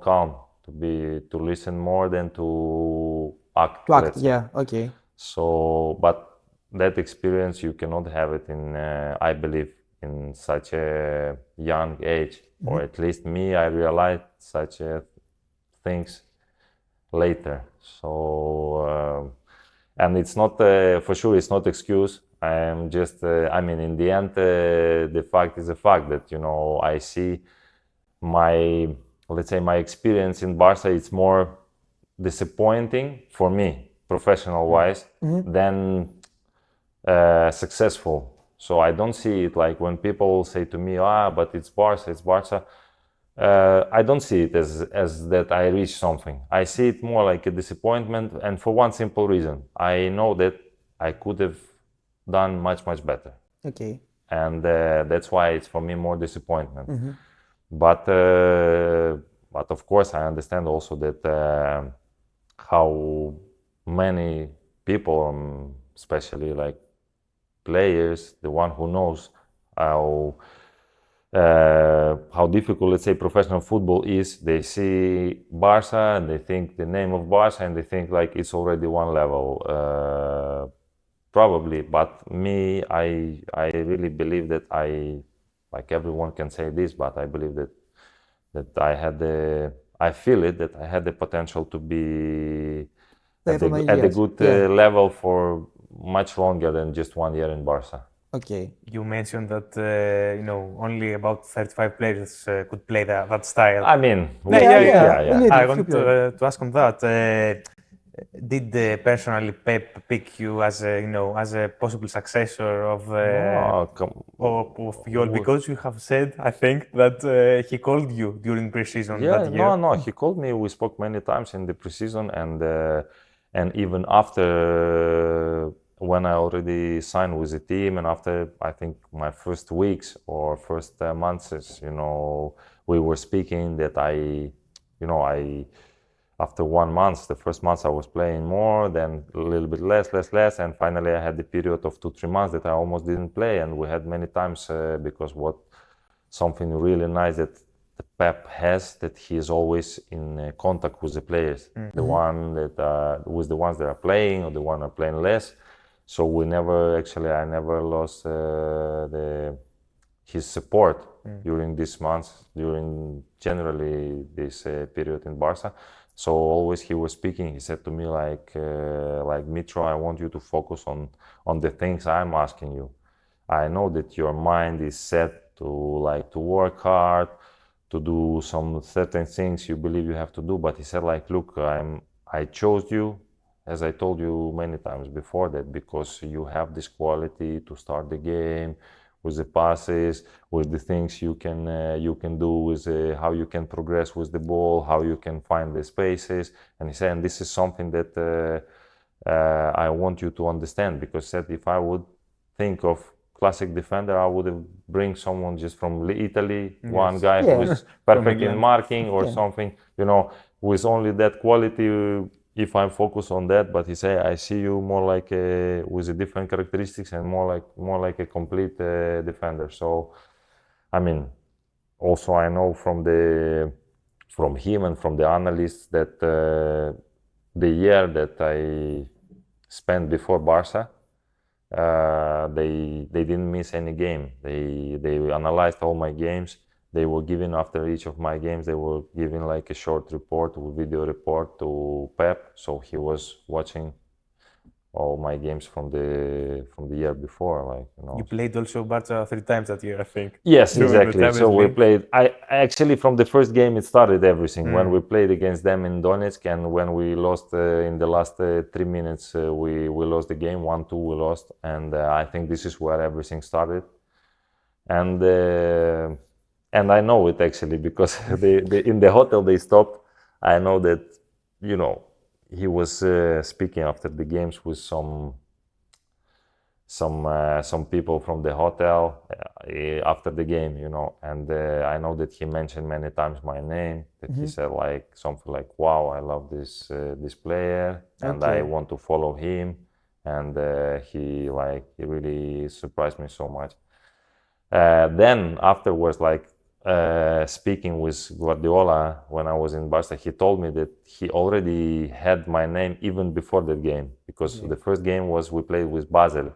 calm, to listen more than to act. To act, yeah, okay. So, but that experience you cannot have it in, I believe, in such a young age, or at least me, I realized such things later. So, and it's not, for sure, it's not excuse. I am just, I mean, in the end, the fact is the fact that, you know, I see my, let's say, my experience in Barca, it's more disappointing for me, professional-wise, than successful. So I don't see it like when people say to me, but it's Barca. I don't see it as that I reached something. I see it more like a disappointment, and for one simple reason. I know that I could have done much better. Okay. And that's why it's for me more disappointment. But of course I understand also that how many people, especially like players, the one who knows how difficult, let's say, professional football is, they see Barca and they think the name of Barca and they think like it's already one level. Probably, but me, I really believe that like everyone can say this, but I believe that I feel it, that I had the potential to be at a good level for much longer than just 1 year in Barca. Okay. You mentioned that you know, only about 35 players could play that style. I mean, I want to ask on that. Did personally Pep pick you as a, you know, as a possible successor of Puyol? Because you have said, I think, that he called you during preseason that year. No, he called me. We spoke many times in the preseason, and even after when I already signed with the team, and after I think my first weeks or first months, you know, we were speaking that after 1 month, the first month I was playing more, then a little bit less, and finally I had the period of 2-3 months that I almost didn't play, and we had many times because something really nice that the Pep has, that he is always in contact with the players, the one that with the ones that are playing or the one are playing less. So I never lost his support during these months, during generally this period in Barca. So always he was speaking, he said to me like Dmítro, I want you to focus on the things I'm asking you. I know that your mind is set to work hard, to do some certain things you believe you have to do, but he said like, look, I chose you, as I told you many times before, that because you have this quality to start the game, with the passes, with the things you can do, with how you can progress with the ball, how you can find the spaces. And he said, and this is something that I want you to understand, because he said if I would think of classic defender, I would have bring someone just from Italy, one guy who's perfect in marking or something, you know, with only that quality. If I'm focused on that, but he said, I see you more like with a different characteristics and more like a complete defender. So, I mean, also I know from him and from the analysts that the year that I spent before Barca, they didn't miss any game. They analyzed all my games. They were giving, after each of my games, they were giving like a short report, a video report to Pep. So he was watching all my games from the year before, like, you know. You played also Barca 3 times that year, I think. Yes, exactly. So we played. I actually, from the first game, it started everything. When we played against them in Donetsk, and when we lost in the last 3 minutes, we lost the game 1-2. We lost, and I think this is where everything started. And I know it actually because in the hotel they stopped. I know that, you know, he was speaking after the games with some some people from the hotel after the game, you know, and I know that he mentioned many times my name, that he said like something like, wow, I love this player and I want to follow him, and he really surprised me so much. Then afterwards, like speaking with Guardiola when I was in Barca, he told me that he already had my name even before that game, because the first game was we played with Basel.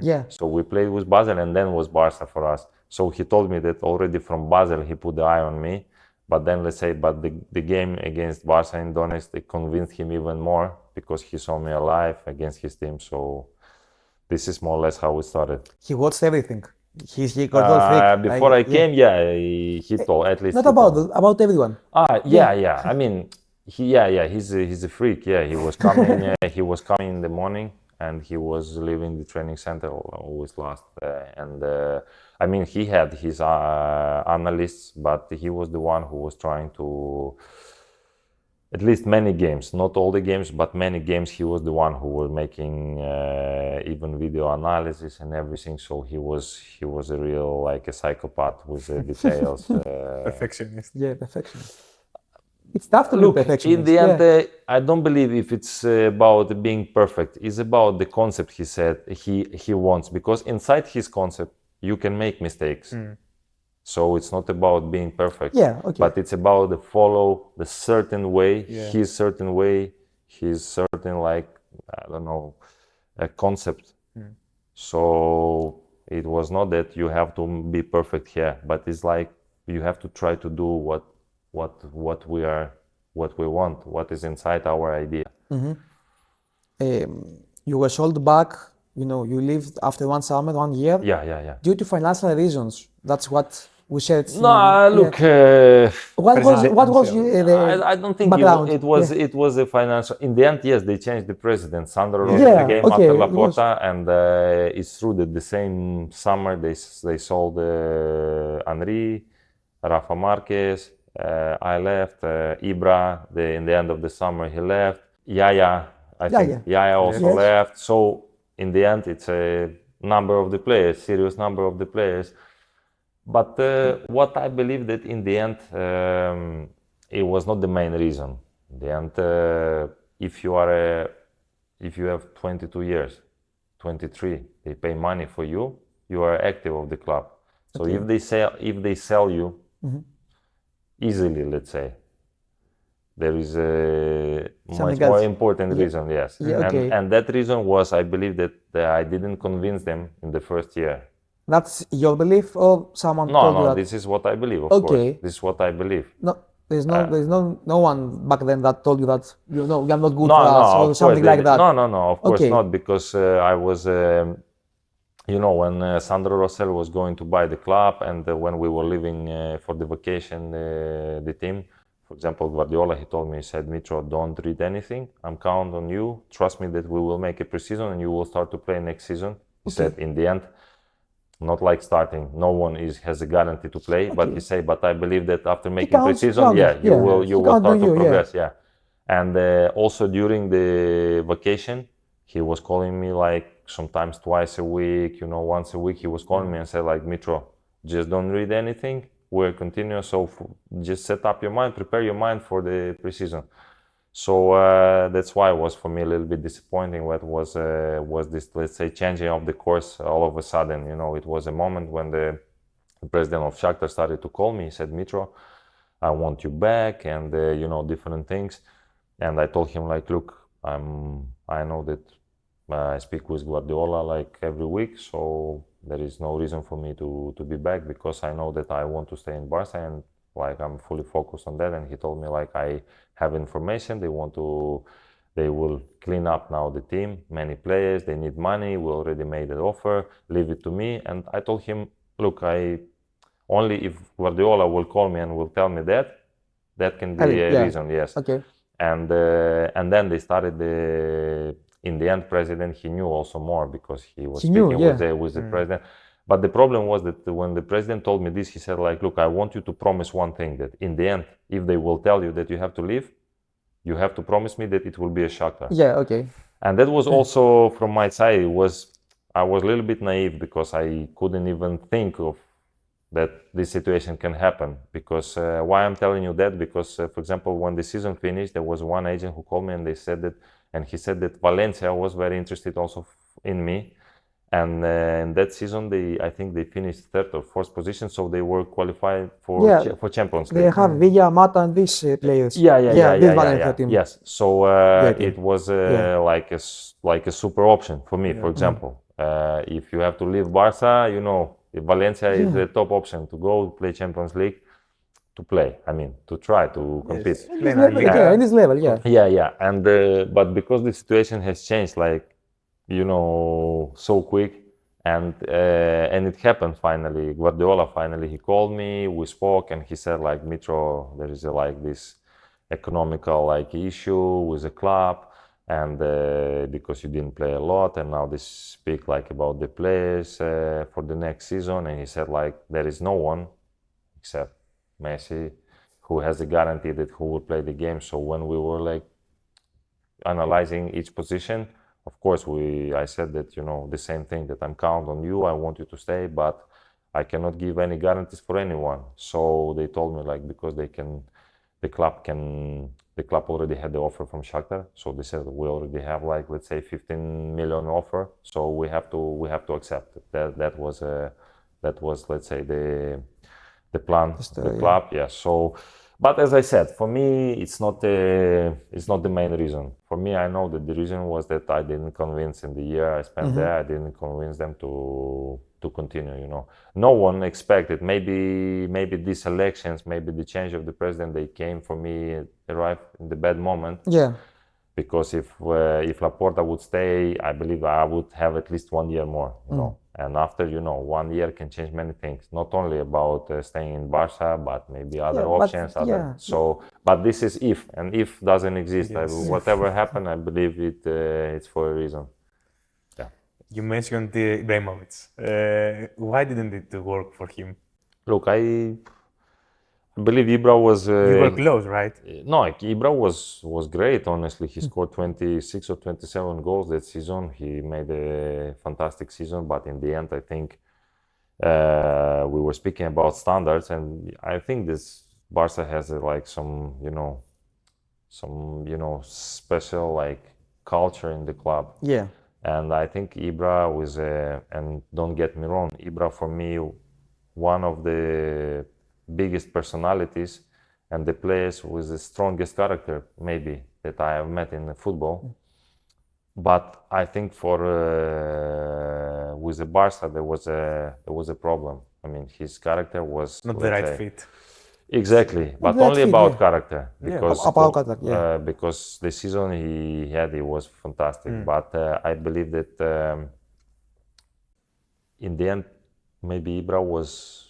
Yeah. So we played with Basel and then was Barca for us. So he told me that already from Basel he put the eye on me. But then let's say, the game against Barca in Donetsk, it convinced him even more because he saw me alive against his team. So this is more or less how it started. He watched everything. He got all freak. Before I came, he told at least. Not about everyone. Yeah. I mean, he's a freak. Yeah, he was coming. He was coming in the morning, and he was leaving the training center always last. I mean, he had his analysts, but he was the one who was trying to, at least many games, not all the games, but many games, he was the one who was making even video analysis and everything. So he was a real, like a psychopath with the details. Perfectionist. Yeah, perfectionist. It's tough to be perfectionist. In the end, I don't believe if it's about being perfect. It's about the concept he said he wants, because inside his concept, you can make mistakes. So it's not about being perfect, but it's about follow the certain way, his certain way, his certain, like, I don't know, a concept. So it was not that you have to be perfect here, but it's like you have to try to do what we want, what is inside our idea. You were sold back. You know, you lived after 1 summer, 1 year. Yeah. Due to financial reasons. That's what we said. No, look. What was the I don't think background? It was a financial. In the end, yes, they changed the president. Sandro Rossi came after Laporta, and it's true that the same summer they sold Henry, Rafa Marquez. I left. Ibra. In the end of the summer, he left. Yaya, I think Yaya also left. So in the end, it's a number of the players, serious number of the players. But what I believe that in the end, it was not the main reason. In the end, if you have 22 years, 23, they pay money for you. You are active of the club. So if they sell you easily, let's say, there is a much more important reason. Yes, and that reason was, I believe that I didn't convince them in the first year. That's your belief, or someone told you that? No, this is what I believe, of course. This is what I believe. No, there's no one back then that told you that, you know, you're not good for us, or something like that. No, of course not, because I was, you know, when Sandro Rosell was going to buy the club, and when we were leaving for the vacation, the team, for example, Guardiola, he told me, he said, Dmítro, don't read anything. I'm counting on you. Trust me that we will make a pre-season and you will start to play next season. He said, in the end, not like starting. No one has a guarantee to play, but he said, but I believe that after making pre-season, you will start to progress. And also during the vacation, he was calling me like sometimes twice a week, you know, once a week. He was calling me and said like, Dmítro, just don't read anything. We're continuous, so just set up your mind, prepare your mind for the pre-season. So that's why it was for me a little bit disappointing. What was this, let's say, changing of the course all of a sudden? You know, it was a moment when the president of Sahktar started to call me. He said, Dmítro, I want you back, and you know, different things. And I told him like, look, I know that I speak with Guardiola like every week, so there is no reason for me to be back, because I know that I want to stay in Barca, and like I'm fully focused on that. And he told me like, I have information, they will clean up now the team, many players, they need money, we already made an offer, leave it to me. And I told him, look, only if Guardiola will call me and will tell me that can be a reason, yes. And then they started in the end, president, he knew also more, because he was speaking with the president. But the problem was that when the president told me this, he said like, look, I want you to promise one thing, that in the end, if they will tell you that you have to leave, you have to promise me that it will be a Sahktar. Yeah, okay. And that was also from my side, it was I was a little bit naive because I couldn't even think of that this situation can happen. Because why I'm telling you that? Because for example, when the season finished, there was one agent who called me and he said that Valencia was very interested also in me. And in that season, I think they finished third or fourth position, so they were qualified for Champions League. They have Villa, Mata, and these players. Yeah. Yes. So it was like a super option for me. For example, if you have to leave Barca, Valencia is the top option to go play Champions League, to try to compete. In this level, Yeah. And but because the situation has changed, so quick, and it happened finally. Guardiola finally, he called me, we spoke, and he said Dmítro, there is this economical issue with the club, and because you didn't play a lot, and now they speak about the players for the next season, and he said there is no one except Messi who has a guarantee that who will play the game. So when we were analyzing each position, of course, I said that, the same thing, that I'm counting on you, I want you to stay, but I cannot give any guarantees for anyone. So they told me because the club already had the offer from Sahktar. So they said we already have let's say 15 million offer. So we have to accept it. That was let's say the plan, the club. Yeah. So, but as I said, for me, it's not the main reason. For me, I know that the reason was that I didn't convince in the year I spent there. I didn't convince them to continue. No one expected. Maybe these elections, maybe the change of the president, they came for me, arrived in the bad moment. Yeah. Because if Laporta would stay, I believe I would have at least 1 year more. And after 1 year can change many things. Not only about staying in Barca, but maybe other options. So, but this is if, and if doesn't exist. Whatever happened, I believe it's for a reason. You mentioned Ibrahimovic. Why didn't it work for him? Look, I believe Ibra was... you were close, right? No, Ibra was great, honestly. He scored 26 or 27 goals that season. He made a fantastic season, but in the end, I think we were speaking about standards, and I think this Barca has some special culture in the club. Yeah. And I think Ibra was, and don't get me wrong, Ibra for me, one of the biggest personalities and the players with the strongest character, maybe, that I have met in football. But I think with the Barca, there was a problem. His character was not the right fit. Exactly, but only about character, because because the season he had, it was fantastic. But I believe that in the end, maybe Ibra was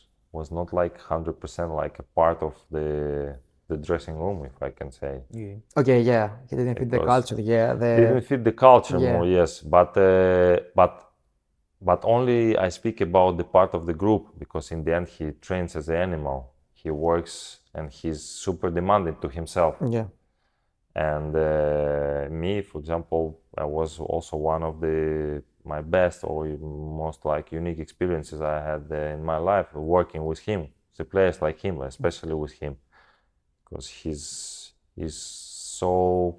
not 100% a part of the dressing room, if I can say. Okay, yeah, he didn't fit the culture. Didn't fit the culture more, yes. But only I speak about the part of the group, because in the end he trains as an animal. He works and he's super demanding to himself. Yeah. And me, for example, I was also one of my best or most unique experiences I had in my life working with him, the players like him, especially with him, because he's so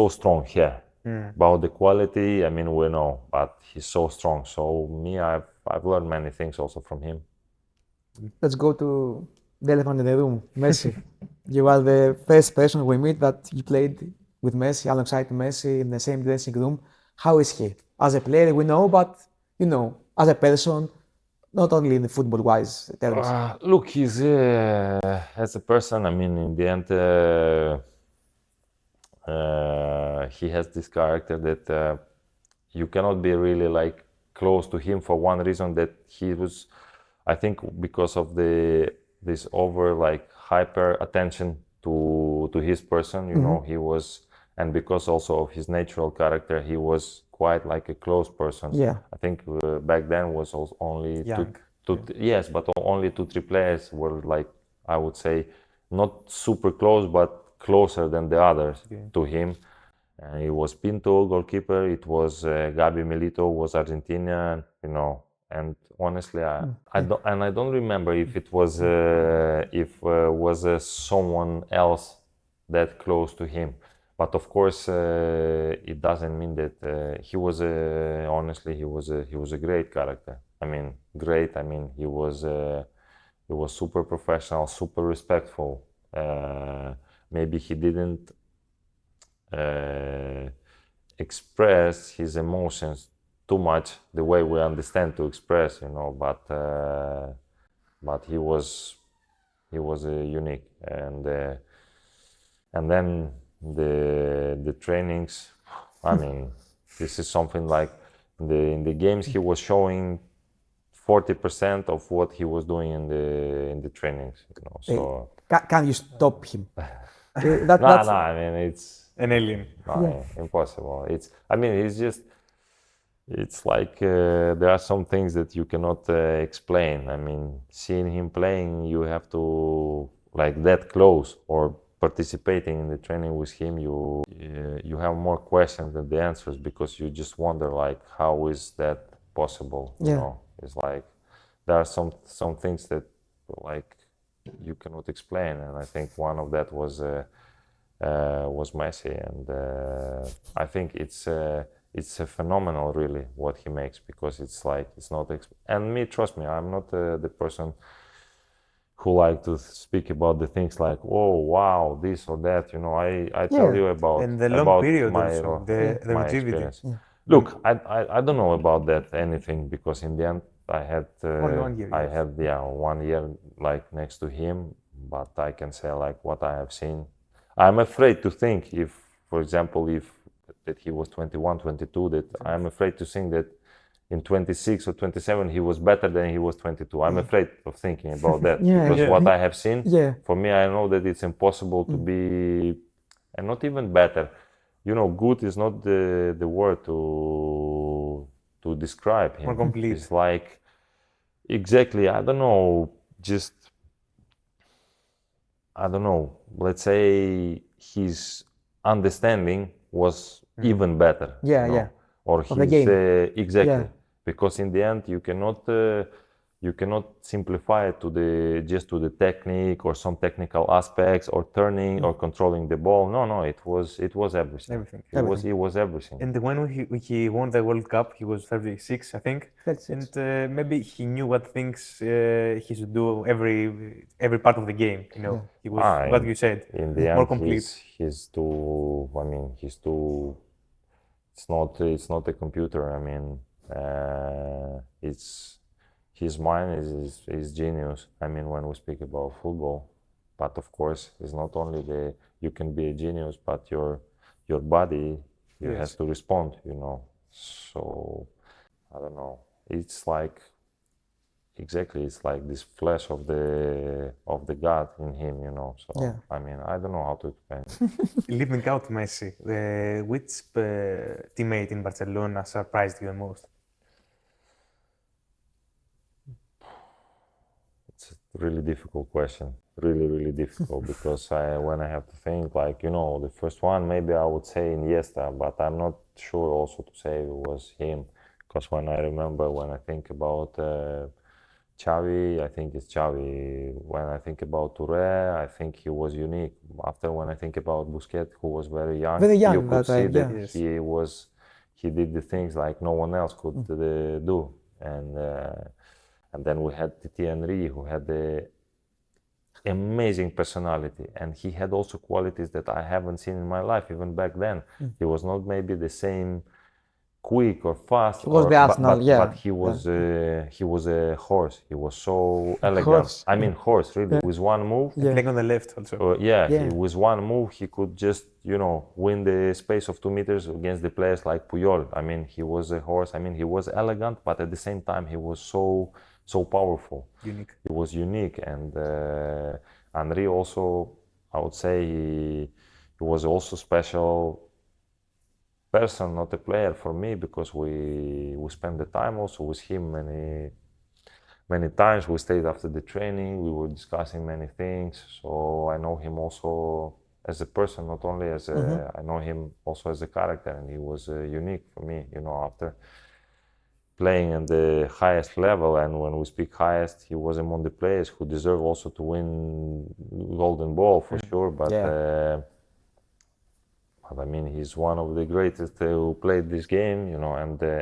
strong here. About the quality, we know, but he's so strong. So me, I've learned many things also from him. Let's go to the elephant in the room, Messi. You are the first person we meet that you played with Messi, alongside Messi in the same dressing room. How is he? As a player, we know, but as a person, not only in the football-wise terms. Look, he's as a person. In the end, he has this character that you cannot be really close to him for one reason, that he was. I think because of this over hyper attention to his person, he was, and because also of his natural character, he was quite a close person. Yeah. I think back then was also only only 2-3 players were I would say not super close, but closer than the others to him. It was Pinto, goalkeeper. It was Gabi Milito, was Argentinian, you know. And honestly, I don't remember if it was someone else that close to him. But of course, it doesn't mean that he was honestly he was a great character. I mean, great. I mean, he was super professional, super respectful. Maybe he didn't express his emotions too much the way we understand to express, you know. But he was unique, and then the trainings. I mean, this is something like in the games he was showing 40% of what he was doing in the trainings, you know. So can you stop him? No, I mean, it's an alien. No, impossible. It's like there are some things that you cannot explain. I mean, seeing him playing, you have to, like, that close, or participating in the training with him, you have more questions than the answers, because you just wonder, like, how is that possible? You know, it's like there are some things that, like, you cannot explain, and I think one of that was Messi, and I think it's a phenomenal, really, what he makes, because it's like, it's not and me, trust me, I'm not the person who like to speak about the things like, oh wow, this or that, you know. I tell you about and the long period my, also, the longevity. Look, I don't know about that anything, because in the end I had only 1 year. I had 1 year, like, next to him, but I can say, like, what I have seen. I'm afraid to think, if, for example, that he was 21, 22, that I'm afraid to think that in 26 or 27 he was better than he was 22. I'm afraid of thinking about that, because what I have seen, for me, I know that it's impossible to be, and not even better. You know, good is not the word to describe him. More complete. It's like, exactly, I don't know, let's say his understanding was even better. Or his, exactly. Because in the end, you cannot simplify it to just the technique or some technical aspects, or turning or controlling the ball. No, it was everything. It was everything. And when he won the World Cup, he was 36, I think. 36. And maybe he knew what things he should do every part of the game. You know, he was what you said. In the more end, complete. he's too. I mean, he's too. It's not a computer. I mean, his mind is genius. I mean, when we speak about football, but of course, it's not only you can be a genius, but your body has to respond. You know, so I don't know. It's like, exactly, it's like this flesh of the God in him. You know. So I mean, I don't know how to explain it. Leaving out Messi, which teammate in Barcelona surprised you the most? It's a really difficult question. Really difficult, because when I have to think, like, you know, the first one, maybe I would say Iniesta, but I'm not sure also to say it was him, because when I think about Xavi, I think it's Xavi. When I think about Touré, I think he was unique. After, when I think about Busquets, who was very young, you could see that he did the things like no one else could do. And then we had Titi Henry, who had the amazing personality, and he had also qualities that I haven't seen in my life, even back then. He was not maybe the same quick or fast, but he was a horse. He was so elegant. I mean, horse, really. With one move, playing on the left also. With one move he could just, you know, win the space of 2 meters against the players like Puyol. I mean, he was a horse. I mean, he was elegant, but at the same time he was so powerful. Unique. He was unique, and Henry also, I would say, he was also special person, not a player, for me, because we spent the time also with him many times. We stayed after the training, we were discussing many things, so I know him also as a person, not only as a, I know him also as a character, and he was unique for me, you know, after playing at the highest level, and when we speak highest, he was among the players who deserve also to win Golden Ball for sure, but I mean, he's one of the greatest who played this game, you know,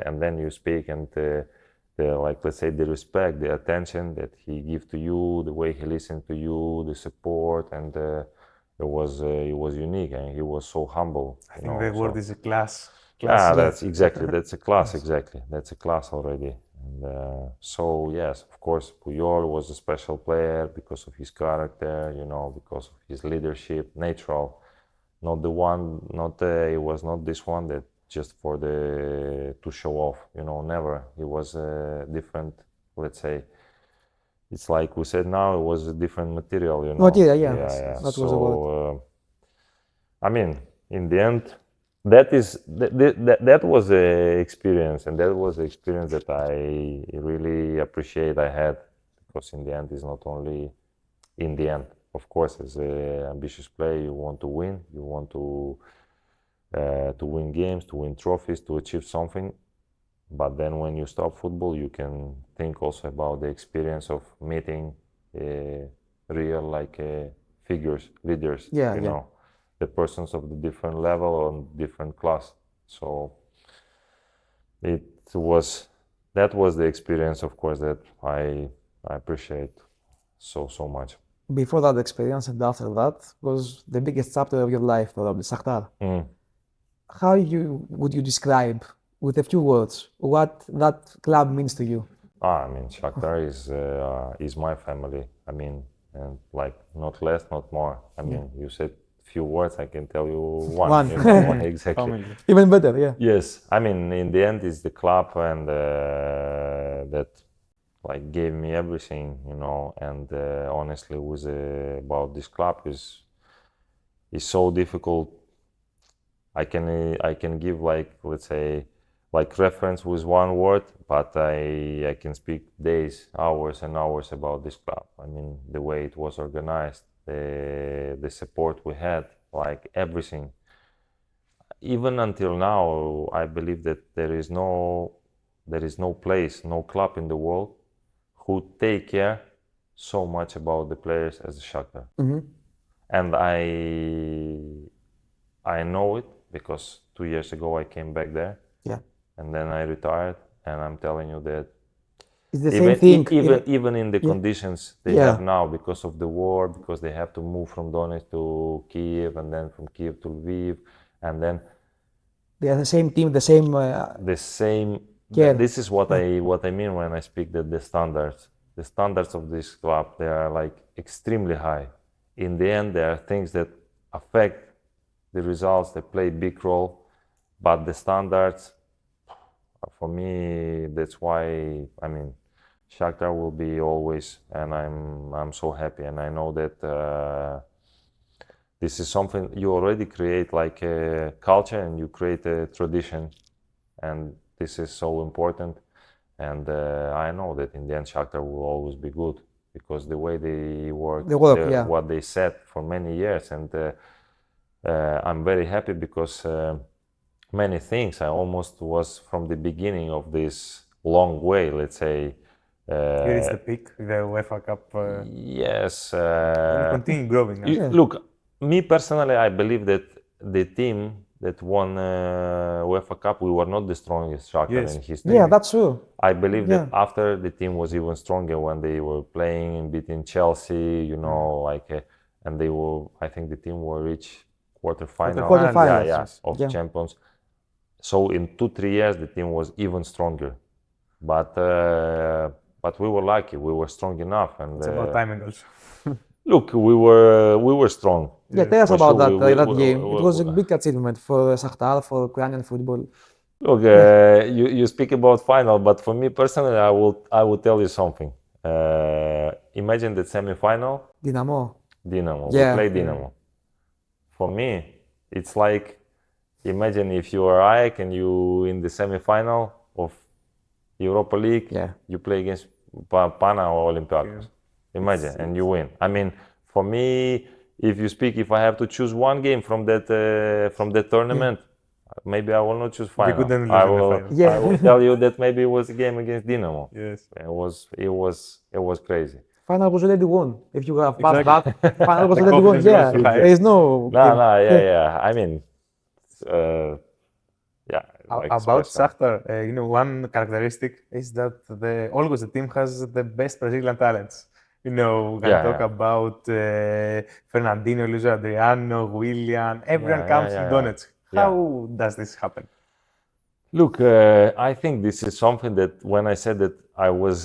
and then you speak and the like, let's say, the respect, the attention that he gives to you, the way he listened to you, the support, and it was unique, and he was so humble. I think the word is a class. That's exactly, that's a class, exactly. That's a class already. And so, yes, of course, Puyol was a special player because of his character, you know, because of his leadership, natural. Not the one, it was not this one that just for to show off, you know, never. He was different, let's say. It's like we said now, it was a different material, you know. Material, yeah. Yeah. That was a word. I mean, in the end, that was an experience, and that was the experience that I really appreciate I had, because in the end, it's not only in the end. Of course, as an ambitious player, you want to win. You want to win games, to win trophies, to achieve something. But then when you stop football, you can think also about the experience of meeting real figures, leaders, you know, the persons of the different level and different class. So that was the experience, of course, that I appreciate so much. Before that experience and after that was the biggest chapter of your life, probably, Sahtar. How would you describe, with a few words, what that club means to you? I mean, Sahtar is my family. I mean, and like not less, not more. I mean, you said few words, I can tell you one. You know, one exactly. Even better, yeah. Yes, I mean, in the end, it's the club and that like gave me everything, you know. And honestly, about this club is so difficult. I can give like, let's say, like reference with one word, but I can speak days, hours and hours about this club. I mean, the way it was organized, the support we had, like everything. Even until now, I believe that there is no place, no club in the world who take care so much about the players as the Sahtar. And I know it because 2 years ago I came back there. Yeah. And then I retired, and I'm telling you that it's the same thing. Even in the conditions they have now, because of the war, because they have to move from Donetsk to Kiev, and then from Kiev to Lviv, and then they are the same team, the same. Yeah. This is what I mean when I speak that the standards of this club, they are like extremely high. In the end, there are things that affect the results. They play a big role, but the standards. For me, that's why, I mean, Sahtar will be always, and I'm so happy, and I know that this is something you already create, like a culture, and you create a tradition, and this is so important. And I know that in the end, Sahtar will always be good, because the way they work, what they said for many years, and I'm very happy because many things. I almost was from the beginning of this long way, let's say. Here is the peak, the UEFA Cup. Yes. Continue growing. Look, me personally, I believe that the team that won UEFA Cup, we were not the strongest Sahtar in history. Yeah, that's true. I believe that after the team was even stronger when they were playing and beating Chelsea, you know, and they were, I think the team will reach quarterfinals of Champions. So in 2-3 years, the team was even stronger, but we were lucky. We were strong enough, and it's about timing also. Look, we were strong. Yeah, tell us about that game. It was a big achievement for Sahtar, for Ukrainian football. Look, you speak about final, but for me personally, I will tell you something. Imagine the semi-final. Dynamo. We play Dynamo. For me, it's like, imagine if you are Ajax and you in the semi-final of Europa League, you play against Pana or Olympiacos. Imagine, and you win. I mean, for me, if I have to choose one game from that tournament, maybe I will not choose final. I will tell you that maybe it was a game against Dinamo. Yes. It was crazy. Final was already won. If you have passed that, final was already won. Yeah, there is no. Yeah. I mean, like about special. Sahtar, one characteristic is that always the team has the best Brazilian talents. We can talk about Fernandinho, Luis Adriano, William. Everyone comes from Donetsk. How does this happen? Look, I think this is something that when I said that I was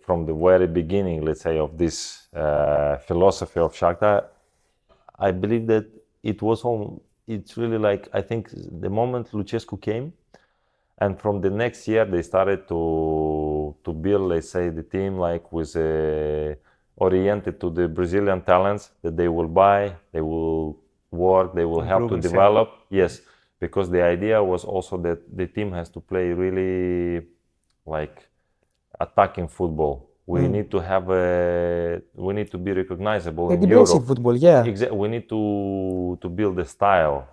from the very beginning, let's say, of this philosophy of Sahtar, I believe that it's really like, I think the moment Lucescu came, and from the next year they started to build, let's say, the team like with oriented to the Brazilian talents that they will buy, they will work, they will help to develop. Yes, because the idea was also that the team has to play really like attacking football. We need to have we need to be recognizable in Europe. Football, yeah. Exactly. We need to build a style,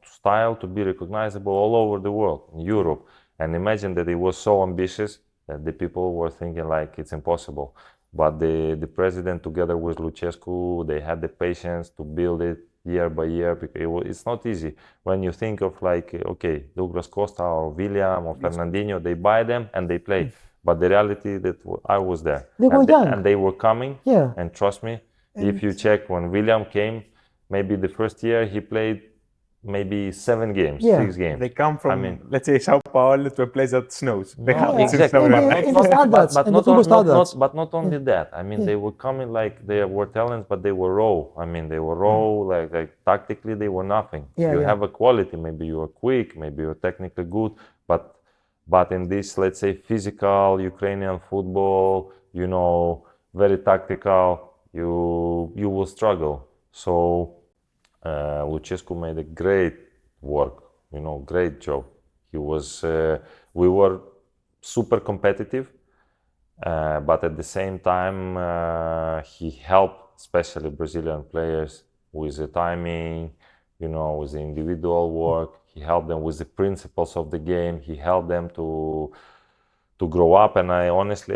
style to be recognizable all over the world, in Europe. And imagine that it was so ambitious that the people were thinking like it's impossible. But the president, together with Lucescu, they had the patience to build it year by year, because it's not easy. When you think of like, okay, Douglas Costa or William or Fernandinho, they buy them and they play. But the reality that I was there, and they were coming, and trust me, if you check when William came, maybe the first year he played maybe 7 games, 6 games. They come from, let's say, Sao Paulo to a place that snows. They have exactly. But not only that. I mean, they were coming like they were talents, but they were raw. I mean, they were raw, like tactically they were nothing. You have a quality, maybe you are quick, maybe you're technically good, but in this, let's say, physical Ukrainian football, very tactical, you will struggle. So Lucescu made a great work, great job. We were super competitive, but at the same time, he helped, especially Brazilian players, with the timing, with the individual work. He helped them with the principles of the game. He helped them to grow up. And I honestly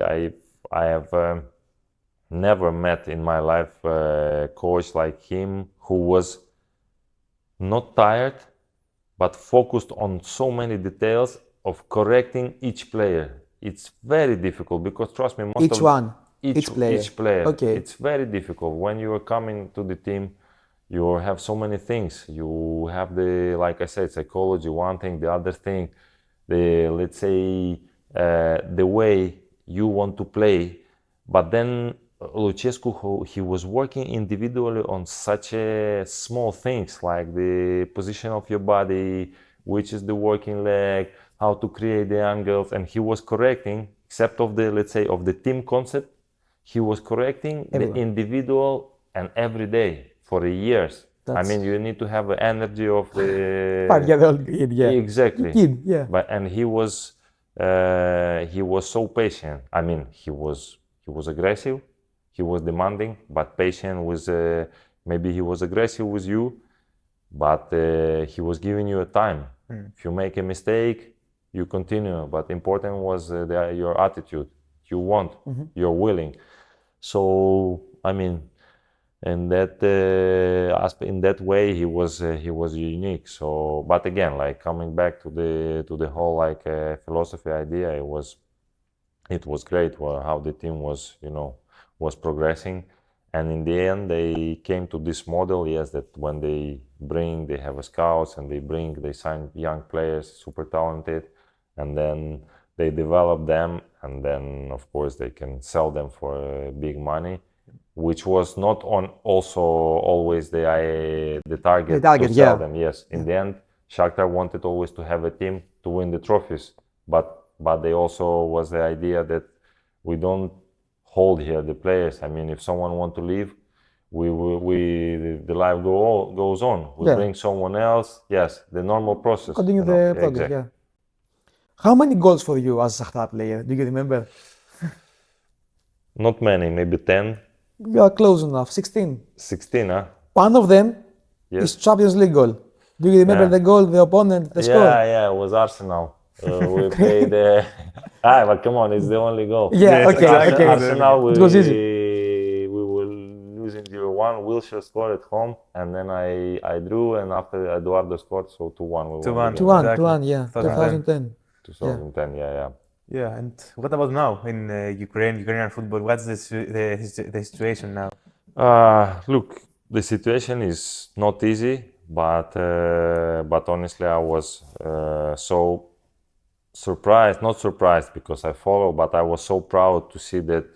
have never met in my life a coach like him who was not tired, but focused on so many details of correcting each player. It's very difficult because, trust me, each player. Okay. It's very difficult when you are coming to the team. You have so many things. You have like I said, psychology, one thing, the other thing, let's say, the way you want to play. But then Lucescu, he was working individually on such small things like the position of your body, which is the working leg, how to create the angles, and he was correcting, except of the, let's say, of the team concept, he was correcting the individual and every day. For years. I mean, you need to have the energy of the 5-year-old kid, exactly. Kid, But he was so patient. I mean, he was aggressive, he was demanding, but patient with. Maybe he was aggressive with you, but he was giving you a time. If you make a mistake, you continue. But important was your attitude. You want, you're willing. So I mean. In that way, he was unique. So, but again, like coming back to the whole like philosophy idea, it was great how the team was progressing, and in the end, they came to this model. Yes, that when they have a scouts and they sign young players, super talented, and then they develop them, and then of course they can sell them for big money. Which was not also always the target to sell them. Yes, in the end, Sahtar wanted always to have a team to win the trophies, but they also was the idea that we don't hold here the players. I mean, if someone want to leave, the life goes on. We bring someone else. Yes, the normal process. Continue the project. Exactly. How many goals for you as a Sahtar player? Do you remember? Not many, maybe 10. You are close enough. 16. 16, huh? One of them Yes. is Champions League goal. Do you remember the goal, the opponent, the score? Yeah, it was Arsenal. We played. But come on, it's the only goal. Yeah, Yes, okay, exactly. okay. Arsenal, It was easy. we were losing 0-1. Wilshere scored at home, and then I drew, and after Eduardo scored, so 2-1. We 2-1. won the 2-1, Exactly. 2-1, yeah. 2010. 2010, yeah. Yeah, and what about now in Ukrainian football? What's the situation now? Look, the situation is not easy, but honestly, I was so surprised, not surprised because I follow, but I was so proud to see that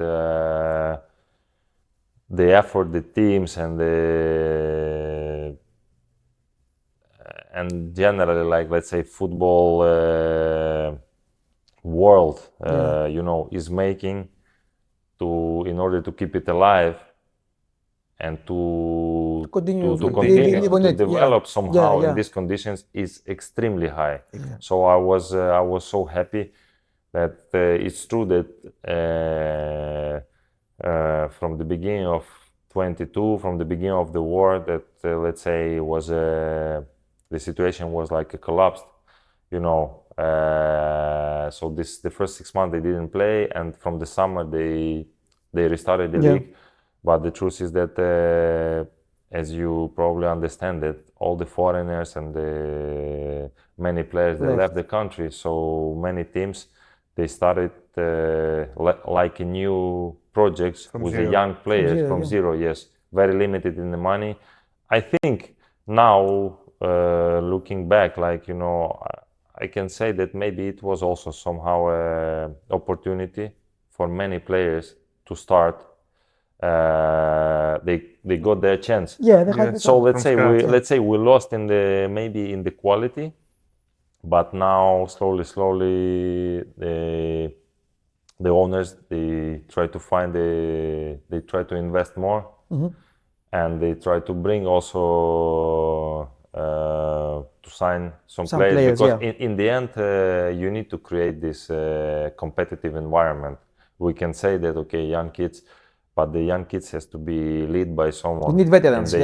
the effort, the teams, and generally, like, let's say, football world, is making in order to keep it alive and to Continue to develop somehow Yeah. in these conditions is extremely high. Yeah. So I was so happy that it's true that from the beginning of 22, from the beginning of the war, that let's say was the situation was like a collapsed, so the first 6 months they didn't play, and from the summer they restarted the league. But the truth is that, as you probably understand it, all the foreigners and the many players they left the country. So many teams they started like a new projects with the young players from zero. Yes, very limited in the money. I think now looking back, I can say that maybe it was also somehow an opportunity for many players to start. They got their chance. Yeah, they had So let's say we lost maybe in the quality, but now slowly the owners they try to invest more, and they try to bring also to sign some players because in the end you need to create this competitive environment. We can say that young kids. But the young kids has to be led by someone. You need veterans,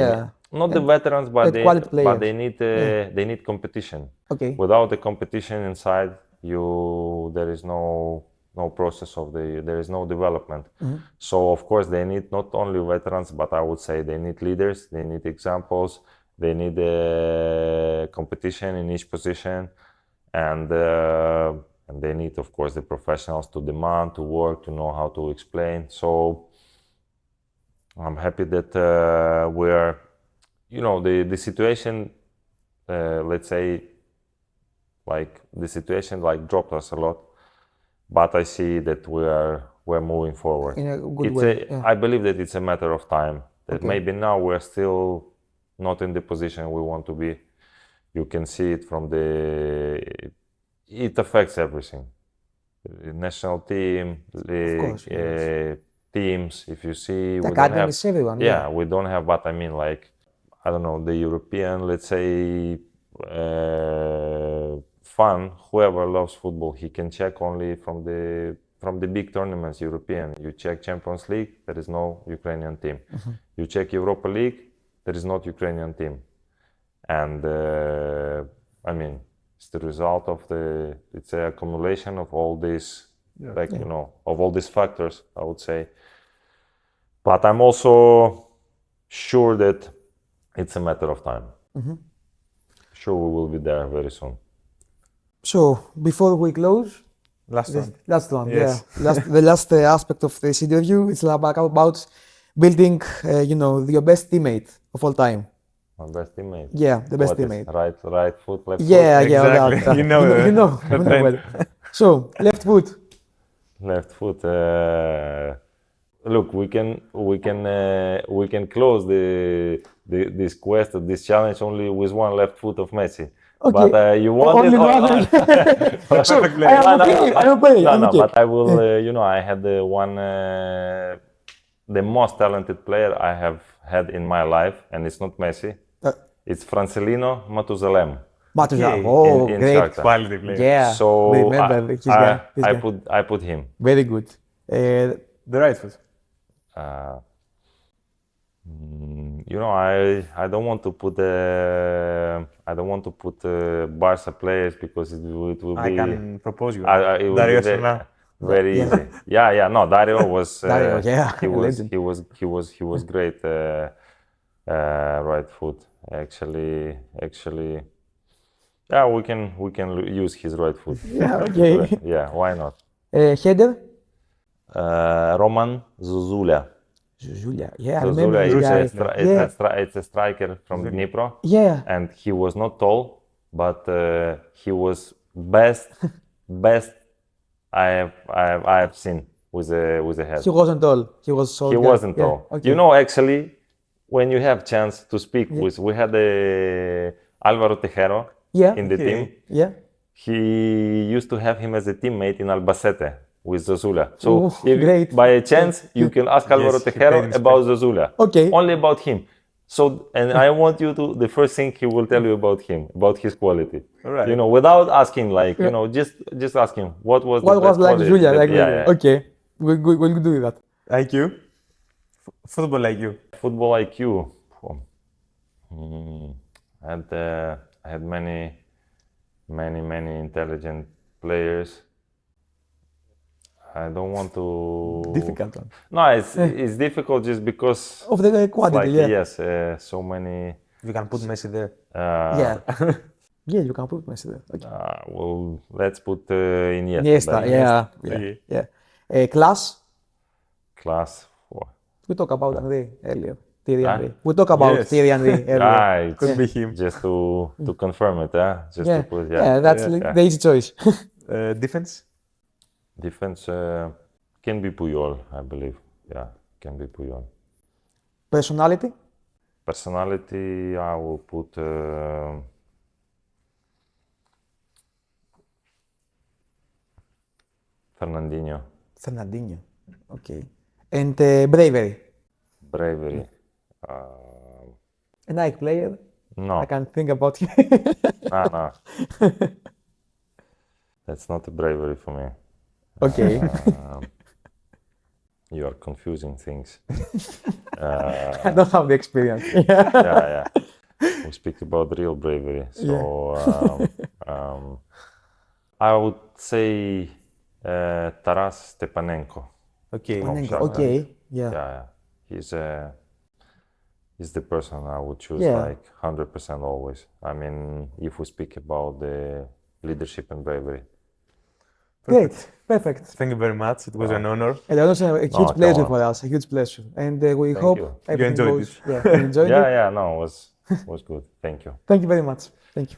Not the veterans, but they need competition. Okay. Without the competition inside, there is no process there is no development. So of course they need not only veterans, but I would say they need leaders, they need examples, they need competition in each position, and they need, of course, the professionals to demand, to work, to know how to explain. So I'm happy that we're, the situation, let's say, like the situation dropped us a lot, but I see that we're moving forward. In a good way. I believe that it's a matter of time. That maybe now we're still not in the position we want to be. You can see it from it affects everything. The national team, teams, if you see, the academy is everyone. Yeah, we don't have, but I mean, I don't know, the European, let's say, fan, whoever loves football, he can check only from the big tournaments, European. You check Champions League, there is no Ukrainian team. You check Europa League, there is not Ukrainian team. And I mean, it's the result of it's an accumulation of all these, of all these factors, I would say. But I'm also sure that it's a matter of time. Sure, we will be there very soon. So, before we close, last one, yes. The last aspect of this interview is about building, your best teammate of all time. My best teammate? Yeah, the best teammate. Right foot, left foot? Yeah, exactly. You know well. So, left foot. Left foot. Look, we can close this quest, this challenge only with one left foot of Messi. Okay. But you want only one. So, I'm okay. But I will. I had the most talented player I have had in my life, and it's not Messi. It's Francelino Matusalem. In great quality player. Yeah. So remember his guy. I put him. Very good. The right foot. You know, I don't want to put Barca players because it will I be. can propose you. It will Dario be very, Sona. very easy. Yeah. No, Dario was. Dario, yeah, He was great. Right foot. Actually. Yeah, we can use his right foot. Yeah, okay. Yeah, why not? Header? Roman Zuzula. Zuzula, yeah, I remember Zuzula this guy. it's a striker from Dnipro. Yeah. And he was not tall, but he was best I have seen with a head. He wasn't tall. He was so. He wasn't tall. Yeah. Okay. You know, actually, when you have chance to speak with, we had Álvaro Tejero in the team. Yeah. He used to have him as a teammate in Albacete with Zozula. So great. By a chance, you can ask Álvaro Tejero about Zozula. Okay. Only about him. So, and I want you to, the first thing he will tell you about him, about his quality. All right. You know, without asking, like, you know, just ask him, what was like Zuzula? Like, yeah. Okay, we'll do that. IQ? Football IQ. Football IQ. I had many intelligent players. I don't want to. Difficult one. No, it's difficult just because of the quantity. Like, yeah. Yes, so many. You can put Messi there. Yeah. Yeah, you can put Messi there. Okay. Well, let's put Iniesta. Iniesta, yeah. Okay. Yeah. Class. We talked about Henry earlier. Thierry Henry. We talked about Thierry Henry earlier. Could be him. Just to confirm it, Just to put, that's the easy choice. Defense? Defense can be Puyol, I believe. Yeah, can be Puyol. Personality? Personality, I will put Fernandinho. Fernandinho, okay. And bravery? Bravery. A Nike player? No. I can't think about him. No. That's not a bravery for me. Okay. You are confusing things. I don't have the experience. Yeah. We speak about real bravery. So I would say Taras Stepanenko. Okay. Okay. Yeah. He's the person I would choose like 100% always. I mean, if we speak about the leadership and bravery. Great, perfect. Thank you very much. It was an honor. And it was a huge pleasure for us, a huge pleasure. And we hope everything enjoyed goes. it. Yeah, you enjoyed it. Yeah, no, it was good. Thank you. Thank you very much. Thank you.